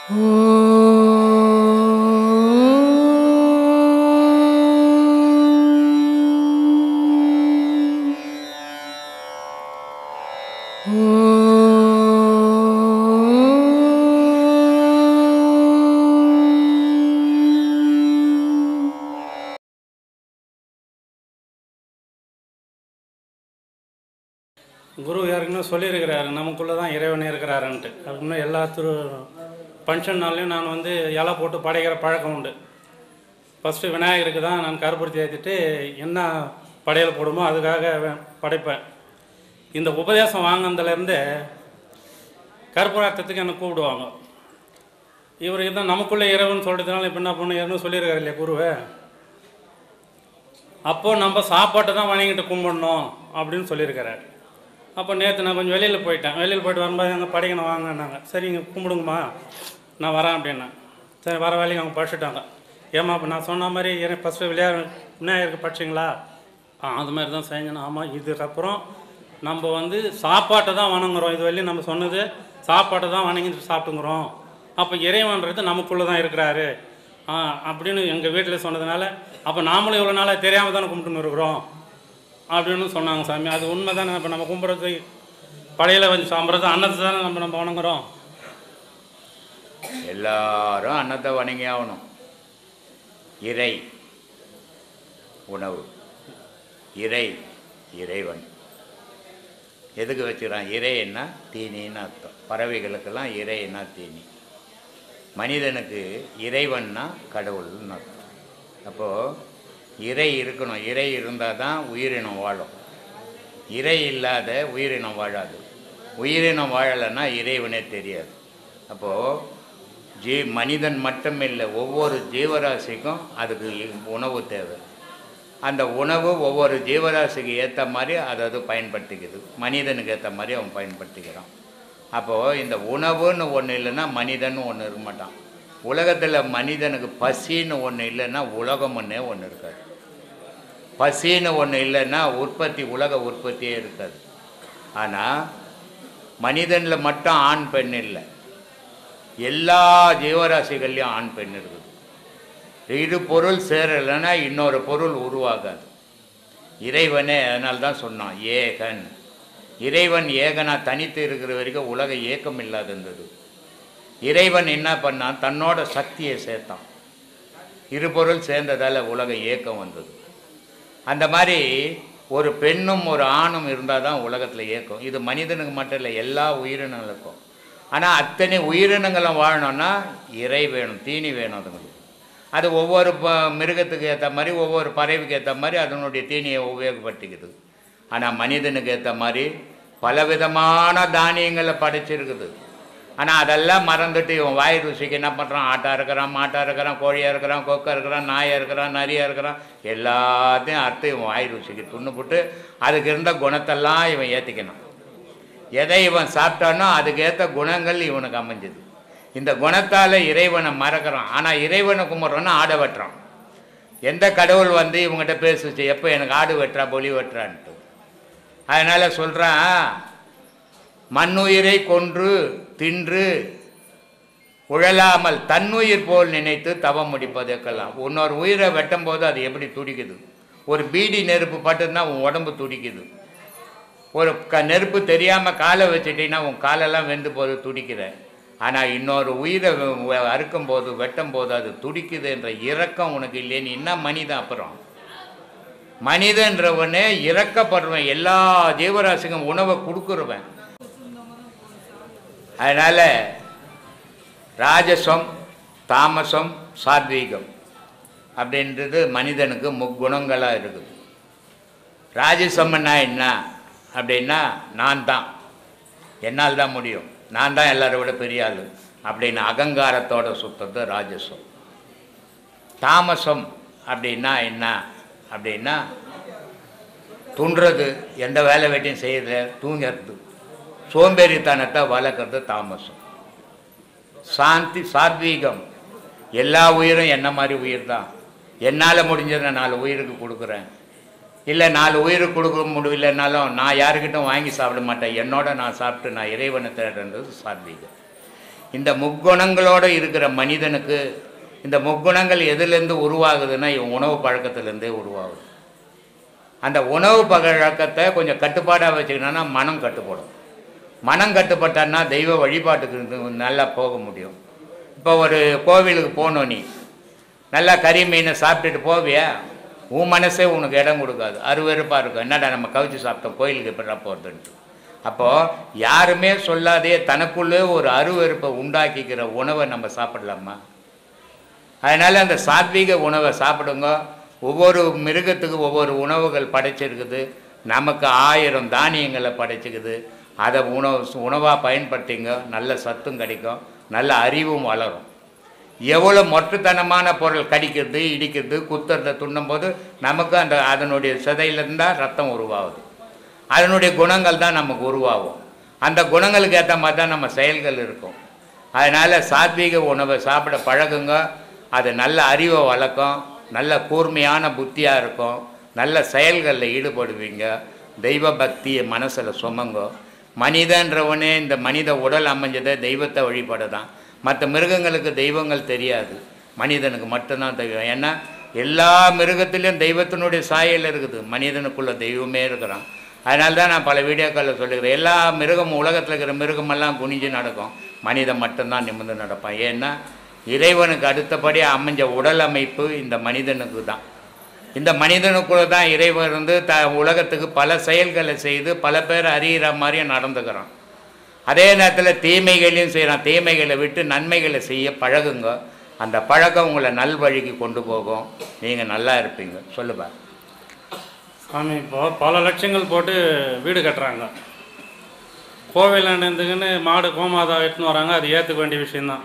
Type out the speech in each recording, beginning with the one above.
குரு யாருக்குன்னு சொல்லியிருக்கிறாரு, நமக்குள்ளே தான் இறைவன் இருக்கிறாருன்ட்டு. அப்படின்னா எல்லா ஃபங்க்ஷன் நாள்லையும் நான் வந்து இலை போட்டு படைக்கிற பழக்கம் உண்டு. ஃபஸ்ட்டு விநாயகருக்கு தான் நான் கருப்பூர்த்தி ஏற்றிட்டு என்ன படையல் போடுமோ அதுக்காக படைப்பேன். இந்த உபதேசம் வாங்கினதுலேருந்து கருப்பூரார்த்தத்துக்கு என்னை கூப்பிடுவாங்க. இவர் தான் நமக்குள்ளே இறைவன் சொல்கிறதுனால இப்போ என்ன பண்ண ஏற்கனவே சொல்லியிருக்காரு இல்லையா குருவை. அப்போது நம்ம சாப்பாட்டை தான் வணங்கிட்டு கும்பிடணும் அப்படின்னு சொல்லியிருக்கிறார். அப்போ நேற்று நான் கொஞ்சம் வெளியில் போயிட்டேன். வெளியில் போய்ட்டு வரும்போது எங்கள் படைக்கணும் வாங்கினாங்க. சரி இங்கே கும்பிடுங்கம்மா நான் வரேன் அப்படின்னா. சரி வர வேலைக்கு அவங்க படிச்சுட்டாங்க. ஏம்மா இப்போ நான் சொன்ன மாதிரி ஃபஸ்ட்டு விநாயகருக்கு படிச்சிங்களா? அது மாதிரி தான் செஞ்சேன். ஆமாம், இதுக்கப்புறம் நம்ம வந்து சாப்பாட்டை தான் வணங்குறோம். இது வரையும் நம்ம சொன்னது சாப்பாட்டை தான் வணங்கிட்டு சாப்பிட்டுங்கிறோம். அப்போ இறைவன்றது நமக்குள்ளே தான் இருக்கிறாரு அப்படின்னு எங்கள் வீட்டில் சொன்னதுனால அப்போ நாமளும் இவ்வளோ நாளாக தெரியாமல் தானே கும்பிட்டுன்னு இருக்கிறோம் அப்படின்னு சொன்னாங்க சாமி. அது உண்மை தானே. இப்போ நம்ம கும்பிட்றது படையில் வந்து சாப்பிட்றது அன்னத்தை தானே நம்ம வணங்குறோம். எல்லாரும் அன்னத்தை வணங்கி ஆகணும். இறை உணவு, இறை இறைவன் எதுக்கு வச்சுக்கிறான்? இறைன்னா தீனின்னு அர்த்தம். பறவைகளுக்கெல்லாம் இறைன்னா தீனி. மனிதனுக்கு இறைவன்னா கடவுள்னு அர்த்தம். அப்போது இறை இருக்கணும். இறை இருந்தால் தான் உயிரினம் வாழும். இறை இல்லாத உயிரினம் வாழாது. உயிரினம் வாழலைன்னா இறைவனே தெரியாது. அப்போது மனிதன் மட்டும் இல்லை, ஒவ்வொரு ஜீவராசிக்கும் அதுக்கு உணவு தேவை. அந்த உணவு ஒவ்வொரு ஜீவராசிக்கு ஏற்ற மாதிரி அது பயன்படுத்திக்குது. மனிதனுக்கு ஏற்ற மாதிரி அவன் பயன்படுத்திக்கிறான். அப்போது இந்த உணவுன்னு ஒன்று இல்லைன்னா மனிதன் ஒன்று இருக்க மாட்டான். உலகத்தில் மனிதனுக்கு பசின்னு ஒன்று இல்லைன்னா உலகம்னே ஒன்று இருக்காது. பசின்னு ஒன்று இல்லைன்னா உலக உற்பத்தியே இருக்காது. ஆனால் மனிதனில் மட்டும் ஆண் பெண் இல்லை, எல்லா ஜீவராசிகள்லையும் ஆண் பெண் இருக்குது. இரு பொருள் சேரலைன்னா இன்னொரு பொருள் உருவாகாது. இறைவனே அதனால்தான் சொன்னான் ஏகன். இறைவன் ஏகனாக தனித்து இருக்கிற வரைக்கும் உலக ஏக்கம் இல்லாது இருந்தது. இறைவன் என்ன பண்ணான்? தன்னோட சக்தியை சேர்த்தான். இரு பொருள் சேர்ந்ததால் உலக ஏக்கம் வந்தது. அந்த மாதிரி ஒரு பெண்ணும் ஒரு ஆணும் இருந்தால் தான் உலகத்தில் ஏக்கம். இது மனிதனுக்கு மட்டும் இல்லை, எல்லா உயிரினங்களுக்கும். ஆனால் அத்தனை உயிரினங்களும் வாழணும்னா இறை வேணும், தீனி வேணும் அதுங்களுக்கு. அது ஒவ்வொரு மிருகத்துக்கு ஏற்ற மாதிரி, ஒவ்வொரு பறவைக்கு ஏற்ற மாதிரி அதனுடைய தீனியை உபயோகப்படுத்திக்குது. ஆனால் மனிதனுக்கு ஏற்ற மாதிரி பலவிதமான தானியங்களை படைச்சிருக்குது. ஆனால் அதெல்லாம் மறந்துட்டு இவன் வாய் ருசிக்கு என்ன பண்ணுறான்? ஆட்டாக இருக்கிறான், மாட்டாக இருக்கிறான், கோழியாக இருக்கிறான், கொக்காக இருக்கிறான், நாயாக இருக்கிறான், நரியாக இருக்கிறான், எல்லாத்தையும் அறுத்து இவன் வாய் ருசிக்கு துண்ணுப்புட்டு அதுக்கு இருந்த குணத்தெல்லாம் இவன் ஏற்றிக்கணும். எதை இவன் சாப்பிட்டானோ அதுக்கேற்ற குணங்கள் இவனுக்கு அமைஞ்சுது. இந்த குணத்தால் இறைவனை மறக்கிறான். ஆனால் இறைவனை கும்பிட்றோன்னா ஆடை வெட்டுறான். எந்த கடவுள் வந்து இவங்ககிட்ட பேசுச்சு? எப்போ எனக்கு ஆடு வெட்டுறா, பொலி வெட்டுறான்ட்டு. அதனால் சொல்கிறான், மண்ணுயிரை கொன்று தின்று உழலாமல் தன்னுயிர் போல் நினைத்து தவம் முடிப்பதற்கெல்லாம். இன்னொரு உயிரை வெட்டும் போது அது எப்படி துடிக்குது? ஒரு பீடி நெருப்பு பட்டுன்னா உன் உடம்பு துடிக்குது. ஒரு நெருப்பு தெரியாமல் காலை வச்சுட்டீங்கன்னா உன் காலெல்லாம் வெந்து போது துடிக்கிற. ஆனால் இன்னொரு உயிரை அறுக்கும் போது வெட்டும் போது அது துடிக்குது என்ற இரக்கம் உனக்கு இல்லைன்னு என்ன மனிதன்? அப்புறம் மனிதன்றவனே இறக்கப்படுறவன், எல்லா ஜீவராசிக்கும் உணவை கொடுக்குறவன். அதனால் ராஜசம், தாமசம், சாத்வீகம் அப்படின்றது மனிதனுக்கு முக்குணங்களாக இருக்குது. ராஜசம்னா என்ன அப்படின்னா, நான் தான், என்னால் தான் முடியும், நான் தான் எல்லாரை விட பெரிய ஆள் அப்படின்னு அகங்காரத்தோடு சுற்றுறது ராஜசம். தாமசம் அப்படின்னா என்ன அப்படின்னா, துன்றது, எந்த வேலை வெட்டியும் செய்யறது, தூங்கிறது, சோம்பேறித்தனத்தை வளர்க்குறது தாமசம். சாத்வீகம், எல்லா உயிரும் என்ன மாதிரி உயிர் தான், என்னால் முடிஞ்சதை 4 உயிருக்கு கொடுக்குறேன். இல்லை 4 உயிருக்கு கொடுக்க முடியலனாலும் நான் யாருக்கிட்டும் வாங்கி சாப்பிட மாட்டேன், என்னோட நான் சாப்பிட்டு நான் இறைவனை தேடுறது சாத்வீகம். இந்த முக்குணங்களோடு இருக்கிற மனிதனுக்கு இந்த முக்குணங்கள் எதுலேருந்து உருவாகுதுன்னா இவன் உணவு பழக்கத்துலேருந்தே உருவாகுது. அந்த உணவு பழக்கத்தை கொஞ்சம் கட்டுப்பாடாக வச்சுக்கணுன்னா மனம் கட்டுப்படும். மனம் கட்டுப்பட்டான்னா தெய்வ வழிபாட்டுக்கு நல்லா போக முடியும். இப்போ ஒரு கோவிலுக்கு போனோம், நீ நல்லா கறி மீனை சாப்பிட்டுட்டு போவியா, உன் மனசே உனக்கு இடம் கொடுக்காது, அருவெறுப்பாக இருக்கும். என்னடா நம்ம கவிச்சு சாப்பிட்டோம், கோயிலுக்கு எப்படா போகிறதுன்ட்டு. அப்போது யாருமே சொல்லாதே தனக்குள்ளே ஒரு அருவெறுப்பை உண்டாக்கிக்கிற உணவை நம்ம சாப்பிடலாமா? அதனால் அந்த சாத்வீக உணவை சாப்பிடுங்க. ஒவ்வொரு மிருகத்துக்கு ஒவ்வொரு உணவுகள் படைச்சிருக்குது, நமக்கு 1000 தானியங்களை படைச்சிக்குது. அதை உணவாக பயன்படுத்திங்க, நல்ல சத்தும் கிடைக்கும், நல்ல அறிவும் வளரும். எவ்வளோ மொட்டுத்தனமான பொருள் கடிக்கிறது, இடிக்கிறது, குத்துறதை துண்ணும் போது நமக்கு அதனுடைய சிதையிலேருந்து தான் ரத்தம் உருவாகுது. அதனுடைய குணங்கள் தான் நமக்கு உருவாகும். அந்த குணங்களுக்கு ஏற்ற மாதிரி தான் நம்ம செயல்கள் இருக்கும். அதனால் சாத்வீக உணவை சாப்பிட பழகுங்க. அது நல்ல அறிவை வளர்க்கும், நல்ல கூர்மையான புத்தியாக இருக்கும், நல்ல செயல்களில் ஈடுபடுவீங்க. தெய்வ பக்தியை மனசில் சுமங்க. மனிதன்றவனே இந்த மனித உடல் அமைஞ்சதை தெய்வத்தை வழிபட தான். மற்ற மிருகங்களுக்கு தெய்வங்கள் தெரியாது, மனிதனுக்கு மட்டும்தான் தெய்வம். ஏன்னா எல்லா மிருகத்திலையும் தெய்வத்தினுடைய சாயல் இருக்குது, மனிதனுக்குள்ள தெய்வமே இருக்கிறான். அதனால தான் நான் பல வீடியோக்களில் சொல்லிக்கிறேன், எல்லா மிருகமும் உலகத்தில் இருக்கிற மிருகமெல்லாம் குனிஞ்சு நடக்கும், மனிதன் மட்டும்தான் நிமிர்ந்து நடப்பான். ஏன்னா இறைவனுக்கு அடுத்தபடி அமைஞ்ச உடல் அமைப்பு இந்த மனிதனுக்கு தான். இந்த மனிதனுக்குள்ள தான் இறைவன் இருந்து உலகத்துக்கு பல செயல்களை செய்து பல பேர் அறிகிற மாதிரியும் நடந்துக்கிறான். அதே நேரத்தில் தீமைகளையும் செய்கிறான். தீமைகளை விட்டு நன்மைகளை செய்ய பழகுங்க. அந்த பழக்கம் உங்களை நல்வழிக்கு கொண்டு போகும், நீங்கள் நல்லா இருப்பீங்க. சொல்லுப்பா. சாமி, இப்போ பல லட்சங்கள் போட்டு வீடு கட்டுறாங்க. கோவிலாண்டுக்குன்னு மாடு கோமாதா எடுத்துன்னு வராங்க, அது ஏற்றுக்க வேண்டிய விஷயந்தான்.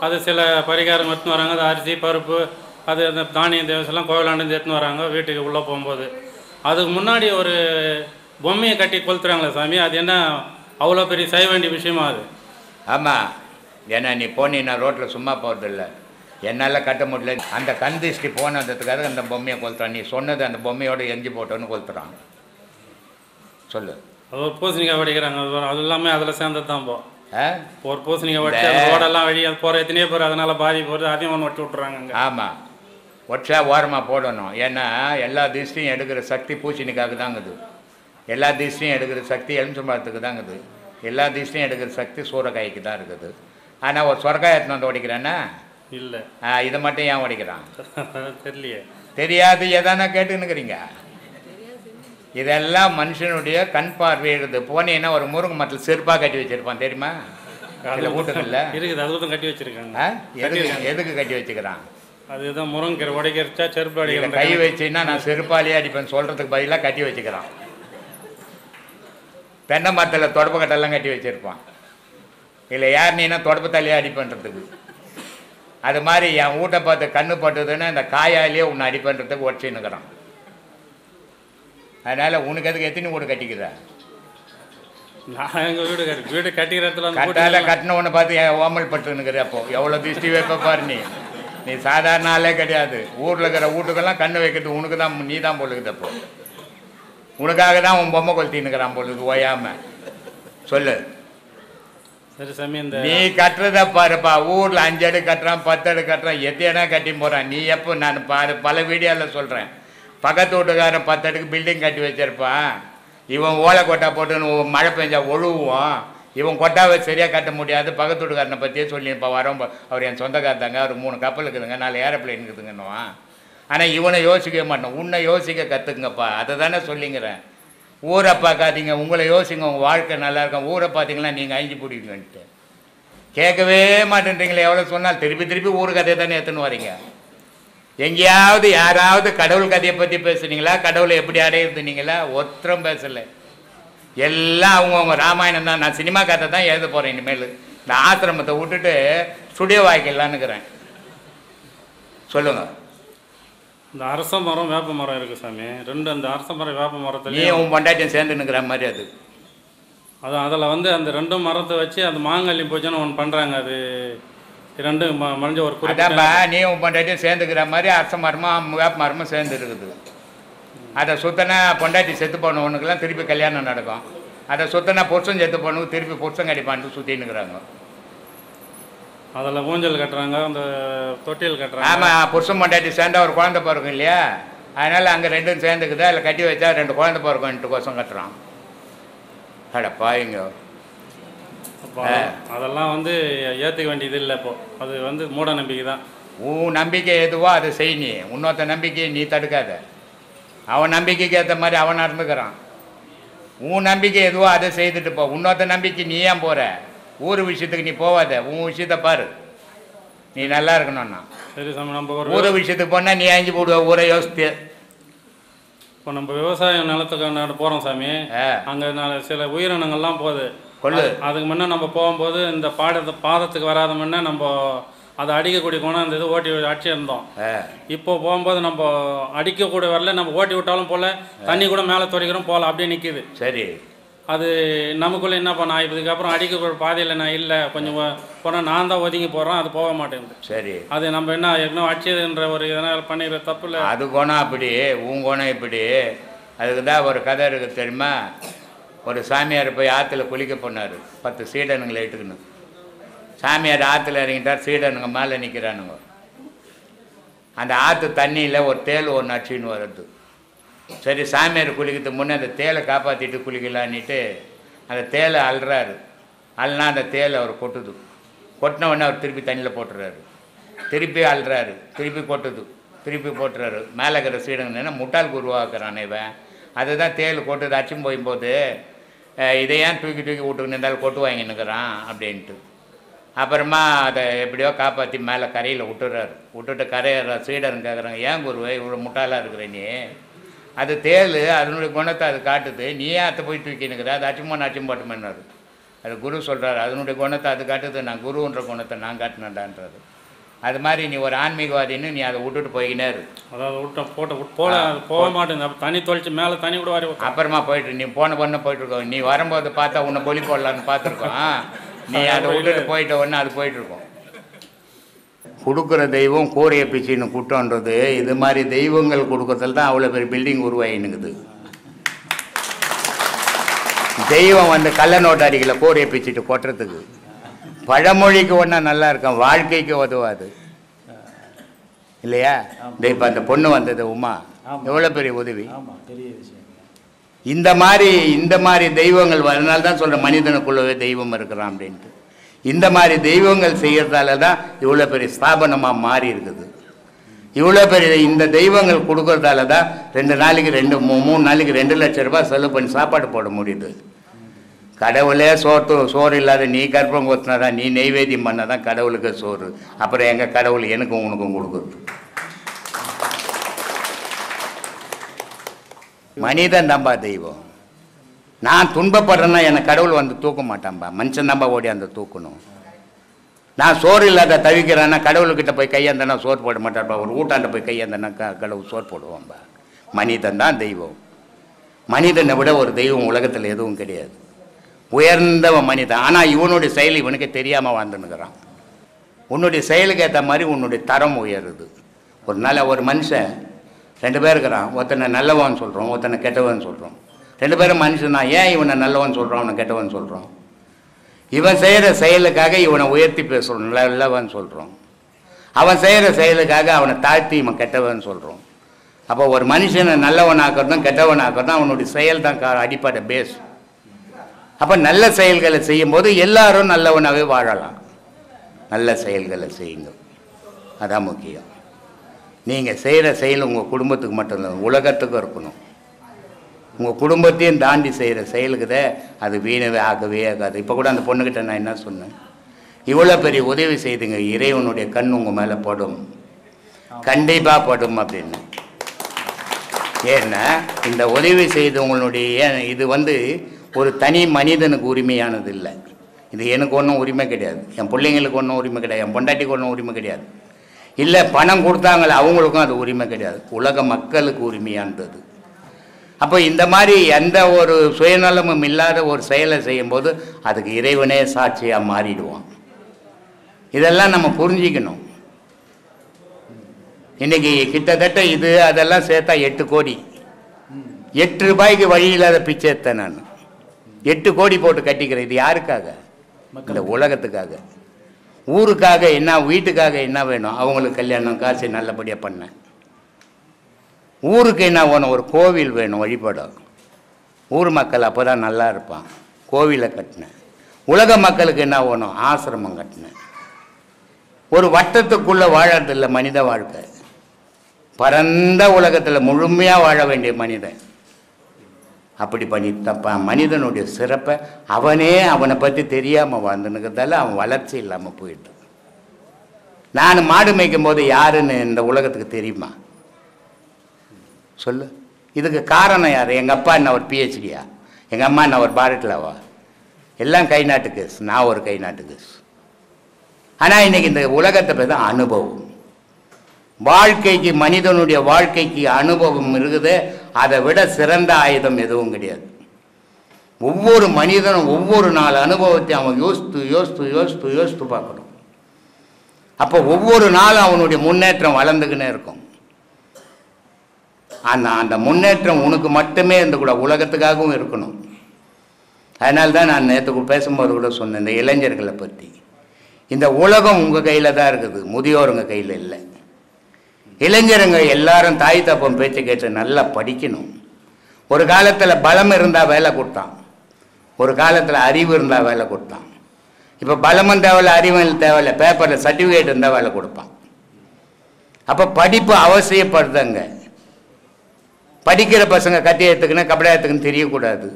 அது சில பரிகாரம் எடுத்துன்னு வராங்க, அது அரிசி பருப்பு அது அந்த தானியம் தேவசெல்லாம் கோவிலாண்டு எடுத்துன்னு வராங்க வீட்டுக்கு உள்ளே போகும்போது. அதுக்கு முன்னாடி ஒரு பொம்மையை கட்டி கொளுத்துறாங்களே சாமி, அது என்ன அவ்வளோ பெரிய செய்ய வேண்டிய விஷயமா அது? ஆமாம், ஏன்னா நீ போனீன்னா ரோட்டில் சும்மா போகிறதில்ல, என்னால் கட்ட முடியல, அந்த கண் திருஷ்டி போனதுக்காக அந்த பொம்மையை கொளுத்துறான். நீ சொன்னது அந்த பொம்மையோடு எஞ்சி போட்டோன்னு கொளுத்துறான். சொல்லு. அது ஒரு பூசணிக்காய் வடிக்கிறாங்க, அது எல்லாமே அதில் சேர்ந்தது தான். ஒரு பூசணிக்காய் வட்டி அந்த ரோடெல்லாம் வழி அது போகிற எத்தனையோ பேர் அதனால் பாதி போகிறது, அதையும் ஒன்று வட்டி விட்றாங்க. ஆமாம், ஒற்றா ஓரமாக போடணும். ஏன்னா எல்லா திஷ்டியும் எடுக்கிற சக்தி பூசணிக்காக தாங்குது, எல்லா திஷ்டியும் எடுக்கிற சக்தி எலுமிச்சம்பழத்துக்கு தாங்குது, எல்லா திஷ்டியும் எடுக்கிற சக்தி சூறக்காய்க்கு தான் இருக்குது. ஆனால் ஒரு சொரக்காய் எடுத்துன்னு வந்து உடைக்கிறான்னா இல்லை, இதை மட்டும் ஏன் உடைக்கிறான் தெரியலையே. தெரியாது, எதானா கேட்டுன்னுக்கிறீங்க. இதெல்லாம் மனுஷனுடைய கண் பார்வை இருக்குது. போனீங்கன்னா ஒரு முருங்கை மரத்தில் செருப்பாக கட்டி வச்சிருப்பான், தெரியுமா? அதில் வீட்டுக்குள்ள இருக்குது, அது கட்டி வச்சிருக்காங்க. எதுக்கு கட்டி வச்சுக்கிறான்? அதுதான் முருங்கை உடைக்கிறச்சா செருப்பு அடிக்கிற கை வச்சுன்னா நான் செருப்பாலேயே அடிப்பேன் சொல்கிறதுக்கு பதிலாக கட்டி வச்சுக்கிறான். தென்னை மரத்தில் தொடப்பு கட்டெல்லாம் கட்டி வச்சுருப்பான். இல்லை யார் நீனா தொடப்பு தலையே அடிப்பன்றதுக்கு. அது மாதிரி என் வீட்டை பார்த்து கண்ணு பட்டுதுன்னா இந்த காயாலேயே உன்னை அடிப்பன்றதுக்கு ஒற்றின்னுக்கிறான். அதனால் உனக்கு அதுக்கு எத்தனை வீடு கட்டிக்கிற? நான் எங்கள் வீடு கட்டிக்கிற இடத்துல கட்டால கட்டின ஒன்று பார்த்து ஓமல் பட்டுனுக்குற. அப்போ எவ்வளோ திருஷ்டி வைப்ப பாரு. நீ சாதாரண ஆளே கிடையாது. ஊரில் இருக்கிற வீட்டுக்கெல்லாம் கண்ணு வைக்கிறது உனக்கு தான், நீ தான் பொழுது. அப்போ உனக்காக தான் உன் பொம்மை கொளுத்தின்னுக்கிறான் பொழுது ஓயாமல். சொல்லு. சரி சாமி, இந்த நீ கட்டுறத பாருப்பா. ஊரில் 5 அடி கட்டுறான், 10 அடி கட்டுறான், எத்தனை கட்டி போகிறான். நீ எப்போ நான் பாரு பல வீடியோவில் சொல்கிறேன், பக்கத்து வீட்டுக்காரன் 10 அடிக்கு பில்டிங் கட்டி வச்சிருப்பான். இவன் ஓலை கொட்டா போட்டுன்னு மழை பெஞ்சா ஒழுவுவான். இவன் கொட்டாவை சரியாக கட்ட முடியாது. பக்கத்து வீட்டுக்காரனை பற்றியே சொல்லியிருப்பான். வரோம், அவர் என் சொந்தக்காரத்தாங்க, அவர் 3 கப்பல் இருக்குதுங்க, 4 ஏரோப்ளைன் இருக்குதுங்கன்னுவான். ஆனால் இவனை யோசிக்க மாட்டான். உன்னை யோசிக்க கற்றுக்குங்கப்பா, அதை தானே சொல்லிங்கிறேன். ஊரை பார்க்காதீங்க, உங்களை யோசிங்க, உங்கள் வாழ்க்கை நல்லா இருக்கும். ஊரை பார்த்தீங்களா நீங்கள் அழிஞ்சு பிடிக்குங்கன்ட்டு கேட்கவே மாட்டேன்றீங்களே. எவ்வளோ சொன்னால் திருப்பி திருப்பி ஊர் கதையை தானே எடுத்துன்னு வரீங்க. எங்கேயாவது யாராவது கடவுள் கதையை பற்றி பேசுனீங்களா? கடவுளை எப்படி அடையிருந்தீங்களா? ஒருத்தரும் பேசலை. எல்லாம் அவங்கவுங்க ராமாயணம் தான். நான் சினிமா கதை தான் எழுத போகிறேன் இனிமேல். இந்த ஆசிரமத்தை விட்டுட்டு ஸ்டுடியோ வாய்க்கலான்னுக்கிறேன். சொல்லுங்கள். இந்த அரச மரம் வேப்ப மரம் இருக்குது சாமி, ரெண்டு. அந்த அரச மரம் வேப்ப மரத்துல நீ உன் பொண்டாட்டியும் சேர்ந்து நிற்கிற மாதிரி அது. அதான் அதில் வந்து அந்த 2 மரத்தை வச்சு அந்த மாங்கல்யம் பூஜைன்னு ஒன்று பண்ணுறாங்க. அது 2 மறைஞ்ச ஒரு குறிப்பிட்ட நீ உன் பொண்டாட்டியும் சேர்ந்துக்கிற மாதிரி அரச மரமும் வேப்ப மரமும் சேர்ந்து இருக்குது. அதை சுத்தனா பொண்டாட்டி செத்து போனவனுக்கெல்லாம் திருப்பி கல்யாணம் நடக்கும். அதை சுத்தனா புருஷன் செத்து போனவனுக்கு திருப்பி புருஷன் கடிப்பான்ட்டு சுற்றின்னுக்குறாங்க. அதில் ஊஞ்சல் கட்டுறாங்க, அந்த தொட்டில் கட்டுறாங்க. ஆமாம், புருஷன் பொண்டாட்டி சேர்ந்தா ஒரு குழந்தை பிறக்கும் இல்லையா, அதனால் அங்கே ரெண்டும் சேர்ந்துக்குதா, அதில் கட்டி வச்சா 2 குழந்தை பிறக்கும்ன்ட்டு கோசம் கட்டுறான். அட பாருங்க. அதெல்லாம் வந்து ஏற்றுக்க வேண்டியது இல்லை. இப்போ அது வந்து மூட நம்பிக்கை தான். உன் நம்பிக்கை எதுவோ அதை செய். நீ இன்னொருத்த நம்பிக்கையை நீ தடுக்காத. அவன் நம்பிக்கைக்கு ஏற்ற மாதிரி அவன் நடந்துக்கிறான். உன் நம்பிக்கை எதுவோ அதை செய்துட்டு போ. இன்னொருத்த நம்பிக்கை நீ ஏன் போகிற? ஊர் விஷயத்துக்கு நீ போகாத, உன் விஷயத்த பாரு. நீ நல்லா இருக்கணும்னா சரி சாமி. நம்ம ஊர் விஷயத்துக்கு போனால் நீ அஞ்சு போடுவ, ஊரை யோசித்து. இப்போ நம்ம விவசாய நிலத்துக்கு போகிறோம் சாமி, அங்கே சில உயிரினங்கள்லாம் போகுது கொள்ளு. அதுக்கு முன்னே நம்ம போகும்போது இந்த பாதத்துக்கு வராத முன்னே நம்ம அதை அடிக்கக்கூடிய குணம் அந்த இது ஓட்டி அடிச்சிருந்தோம். இப்போ போகும்போது நம்ம அடிக்கக்கூடிய வரல, நம்ம ஓட்டி விட்டாலும் போல, தண்ணி கூட மேலே துடைக்கிறோம் போகல, அப்படியே நிற்கிது. சரி, அது நமக்குள்ளே என்ன பண்ண, இதுக்கப்புறம் அடிக்கக்கூடிய பாதையில் நான் இல்லை, கொஞ்சம் போனால் நான் தான் ஒதுங்கி போகிறோம், அது போக மாட்டேங்குது. சரி, அது நம்ம என்ன ஏற்கனவே அடிச்சதுன்ற ஒரு இதனால் பண்ணிக்கிற தப்பு இல்லை. அது குணம் அப்படி, உன் குணம் இப்படி. அதுக்கு தான் ஒரு கதை இருக்குது தெரியுமா? ஒரு சாமியார் போய் ஆற்றுல குளிக்க போனார், 10 சீடனுங்களை இட்டுக்கணும். சாமியார் ஆற்றுல இறங்கிட்டார், சீடனுங்க மேலே நிற்கிறானுங்க. அந்த ஆற்று தண்ணியில் ஒரு தேல் ஒன்று அடிச்சின்னு வருது. சரி, சாமியார் குளிக்கிறதுக்கு முன்னே அந்த தேலை காப்பாற்றிட்டு குளிக்கலான்னுட்டு அந்த தேலை அல்றாரு. அல்னா அந்த தேலை அவர் கொட்டுது. கொட்டின உடனே அவர் திருப்பி தண்ணியில் போட்டுறாரு. திருப்பி அல்றாரு, திருப்பி கொட்டுது, திருப்பி போட்டுறாரு. மேலே இருக்கிற சீடங்கன்னா முட்டாளுக்கு உருவாக்குறான் இவன். அதுதான் தேல் கொட்டுது. அச்சும் போகும்போது இதை ஏன் தூக்கி விட்டுக்கின்னு இருந்தாலும் கொட்டு வாங்கின்னுக்கிறான் அப்படின்ட்டு. அப்புறமா அதை எப்படியோ காப்பாற்றி மேலே கரையில் விட்டுறாரு. விட்டுட்டு கரையிற சீடர்னு கேட்குறாங்க, ஏன் குருவே இவ்வளோ முட்டாளாக இருக்கிற நீ? அது தேல், அதனுடைய குணத்தை அது காட்டுது, நீ ஏன் அதை போய் தூக்கினுக்கிற? அது அச்சும் போட்டுமன்னாரு. அது குரு சொல்கிறாரு, அதனுடைய குணத்தை அது காட்டுது, நான் குருன்ற குணத்தை நான் காட்டினேன்டான்றாரு. அது மாதிரி நீ ஒரு ஆன்மீகவாதின்னு நீ அதை விட்டுட்டு போய்கினாரு. அதாவது போக மாட்டேங்குது, தண்ணி தொளிச்சு மேலே தண்ணி கூட வர. அப்புறமா போயிட்டு நீ போன போயிட்டுருக்கோம். நீ வரும்போது பார்த்தா உன்னை பொலி போடலான்னு பார்த்துருக்கோம். நீ அதை விட்டுட்டு போயிட்ட உடனே அது போயிட்டுருக்கோம். கொடுக்குற தெய்வம் கூரையை பிச்சின்னு கூட்டன்றது, இது மாதிரி தெய்வங்கள் கொடுக்கறதுல தான் அவ்வளோ பெரிய பில்டிங் உருவாகினுக்குது. தெய்வம் வந்து கள்ள நோட்டு அடிக்கல கூரையை பிச்சுட்டு கொட்டுறதுக்கு. பழமொழிக்கு ஒன்றா நல்லா இருக்கும், வாழ்க்கைக்கு உதவாது இல்லையா? இப்போ அந்த பொண்ணு வந்தது உமா, எவ்வளோ பெரிய உதவி. இந்த மாதிரி தெய்வங்கள் வரனால தான் சொல்கிற மனிதனுக்குள்ளவே தெய்வம் இருக்கிறான் அப்படின்ட்டு. இந்த மாதிரி தெய்வங்கள் செய்கிறதால தான் இவ்வளோ பெரிய ஸ்தாபனமாக மாறி இருக்குது. இவ்வளோ பெரிய இந்த தெய்வங்கள் கொடுக்கறதால தான் 2 நாளைக்கு 3 நாளைக்கு 2 லட்சம் ரூபாய் செலவு பண்ணி சாப்பாடு போட முடியுது. கடவுளே சோறு இல்லாத நீ கற்பம் கொத்தினாதான், நீ நெய்வேத்தியம் பண்ணாதான் கடவுளுக்கு சோறு. அப்புறம் எங்கள் கடவுள் எனக்கும் உனக்கும் கொடுக்குறது. மனிதன் நம்பா தெய்வம். நான் துன்பப்படுறேன்னா என்னை கடவுள் வந்து தூக்க மாட்டான்பா, மனுஷன் நம்ப ஓடி அந்த தூக்கணும். நான் சோறு இல்லாத தவிக்கிறேன்னா கடவுள்கிட்ட போய் கையாந்தனா சோறு போட மாட்டான்பா, ஒரு ஊட்டாண்ட போய் கையாந்தனா கடவுள் சோறு போடுவான்பா. மனிதன் தான் தெய்வம். மனிதனை விட ஒரு தெய்வம் உலகத்தில் எதுவும் கிடையாது. உயர்ந்தவன் மனிதன். ஆனால் இவனுடைய செயல் இவனுக்கு தெரியாமல் வாழ்ந்துன்னுக்கிறான். உன்னுடைய செயலுக்கு ஏற்ற மாதிரி உன்னுடைய தரம் உயருது. ஒரு நாள் ஒரு மனுஷன் 2 பேர் இருக்கிறான். ஒருத்தனை நல்லவன் சொல்கிறோம், ஒருத்தனை கெட்டவன் சொல்கிறோம். 2 பேரும் மனுஷன் தான். ஏன் இவனை நல்லவன் சொல்கிறோம், அவனை கெட்டவன் சொல்கிறோம்? இவன் செய்கிற செயலுக்காக இவனை உயர்த்தி பேசுகிறோம், நல்லவன் சொல்கிறோம். அவன் செய்கிற செயலுக்காக அவனை தாழ்த்தி இவன் கெட்டவன் சொல்கிறோம். அப்போ ஒரு மனுஷனை நல்லவன் ஆக்கிறதும் கெட்டவன் ஆக்கிறதும் அவனுடைய செயல் தான் அடிப்படை பேஸ். அப்போ நல்ல செயல்களை செய்யும்போது எல்லாரும் நல்லவனாகவே வாழலாம். நல்ல செயல்களை செய்யுங்க, அதான் முக்கியம். நீங்கள் செய்கிற செயல் உங்கள் குடும்பத்துக்கு மட்டும் இல்லை, உலகத்துக்கும் இருக்கணும். உங்கள் குடும்பத்தையும் தாண்டி செய்கிற செயலுக்குதே அது வீணவே ஆகவே ஆகாது. இப்போ கூட அந்த பொண்ணுக்கிட்ட நான் என்ன சொன்னேன், இவ்வளோ பெரிய உதவி செய்துங்க, இறைவனுடைய கண் உங்கள் மேலே படும், கண்டிப்பாக படும் அப்படின்னு. ஏன்னா இந்த உதவி செய்தவங்களுடைய இது வந்து ஒரு தனி மனிதனுக்கு உரிமையானது இல்லை. இது எனக்கு ஒன்றும் உரிமை கிடையாது, என் பிள்ளைங்களுக்கு ஒன்றும் உரிமை கிடையாது, என் பொண்டாட்டிக்கு ஒன்றும் உரிமை கிடையாது. இல்லை பணம் கொடுத்தாங்களே அவங்களுக்கும் அது உரிமை கிடையாது, உலக மக்களுக்கு உரிமையானது. அப்போ இந்த மாதிரி எந்த ஒரு சுயநலமும் இல்லாத ஒரு செயலை செய்யும்போது அதுக்கு இறைவனே சாட்சியாக மாறிடுவான். இதெல்லாம் நம்ம புரிஞ்சிக்கணும். இன்றைக்கி கிட்டத்தட்ட இது அதெல்லாம் சேர்த்தா 8 கோடி. 8 ரூபாய்க்கு வழி இல்லாத பிச்சை எடுத்தேன் நான். 8 கோடி போட்டு கட்டிக்கிறேன். இது யாருக்காக? இந்த உலகத்துக்காக. ஊருக்காக என்ன, வீட்டுக்காக என்ன வேணும், அவங்களுக்கு கல்யாணம் காசு நல்லபடியாக பண்ணேன். ஊருக்கு என்ன வேணும், ஒரு கோவில் வேணும் வழிபடும், ஊர் மக்கள் அப்போ தான் நல்லா இருப்பான், கோவிலை கட்டினேன். உலக மக்களுக்கு என்ன வேணும், ஆசிரமம் கட்டினேன். ஒரு வட்டத்துக்குள்ளே வாழறதில்லை மனித வாழ்க்கை, பரந்த உலகத்தில் முழுமையாக வாழ வேண்டிய மனிதன். அப்படி பண்ணிட்டப்ப மனிதனுடைய சிறப்பை அவனை பற்றி தெரியாமல் வாழ்ந்துனுக்கிறதால அவன் வளர்ச்சி இல்லாமல் போயிட்டு. நான் மாடு மேய்க்கும் போது யாருன்னு இந்த உலகத்துக்கு தெரியுமா சொல்லு? இதுக்கு காரணம் யார்? எங்கள் அப்பா என்ன ஒரு பிஹெச்டியா, எங்கள் அம்மா என்ன ஒரு பாரட்லாவா? எல்லாம் கை நாட்டு கேஸ், நான் ஒரு கை நாட்டு கேஸ். ஆனால் இன்றைக்கி இந்த உலகத்தை பற்றி தான் அனுபவம். வாழ்க்கைக்கு, மனிதனுடைய வாழ்க்கைக்கு அனுபவம் இருக்குது. அதை விட சிறந்த ஆயுதம் எதுவும் கிடையாது. ஒவ்வொரு மனிதனும் ஒவ்வொரு நாள் அனுபவத்தை அவன் யோசித்து பார்க்கணும். அப்போ ஒவ்வொரு நாளும் அவனுடைய முன்னேற்றம் வளர்ந்துக்கினே இருக்கும். அந்த முன்னேற்றம் உனக்கு மட்டுமே இருந்துக்கூட, உலகத்துக்காகவும் இருக்கணும். அதனால தான் நான் நேற்று பேசும்போது கூட சொன்னேன், இந்த இளைஞர்களை பற்றி. இந்த உலகம் உங்கள் கையில் தான் இருக்குது, முதியோருங்க கையில் இல்லை. இளைஞருங்க எல்லாரும் தாய் தப்பம் பேச்சு கேட்டு நல்லா படிக்கணும். ஒரு காலத்தில் பலம் இருந்தால் வேலை கொடுத்தான், ஒரு காலத்தில் அறிவு இருந்தால் வேலை கொடுத்தான். இப்போ பலமும் தேவையில்லை, அறிவும் தேவையில்லை, பேப்பரில் சர்டிஃபிகேட் இருந்தால் வேலை கொடுப்பான். அப்போ படிப்பு அவசியப்படுதுங்க. படிக்கிற பசங்க கட்டி எடுத்துக்குன்னு கபடா எடுத்துக்குன்னு தெரியக்கூடாது.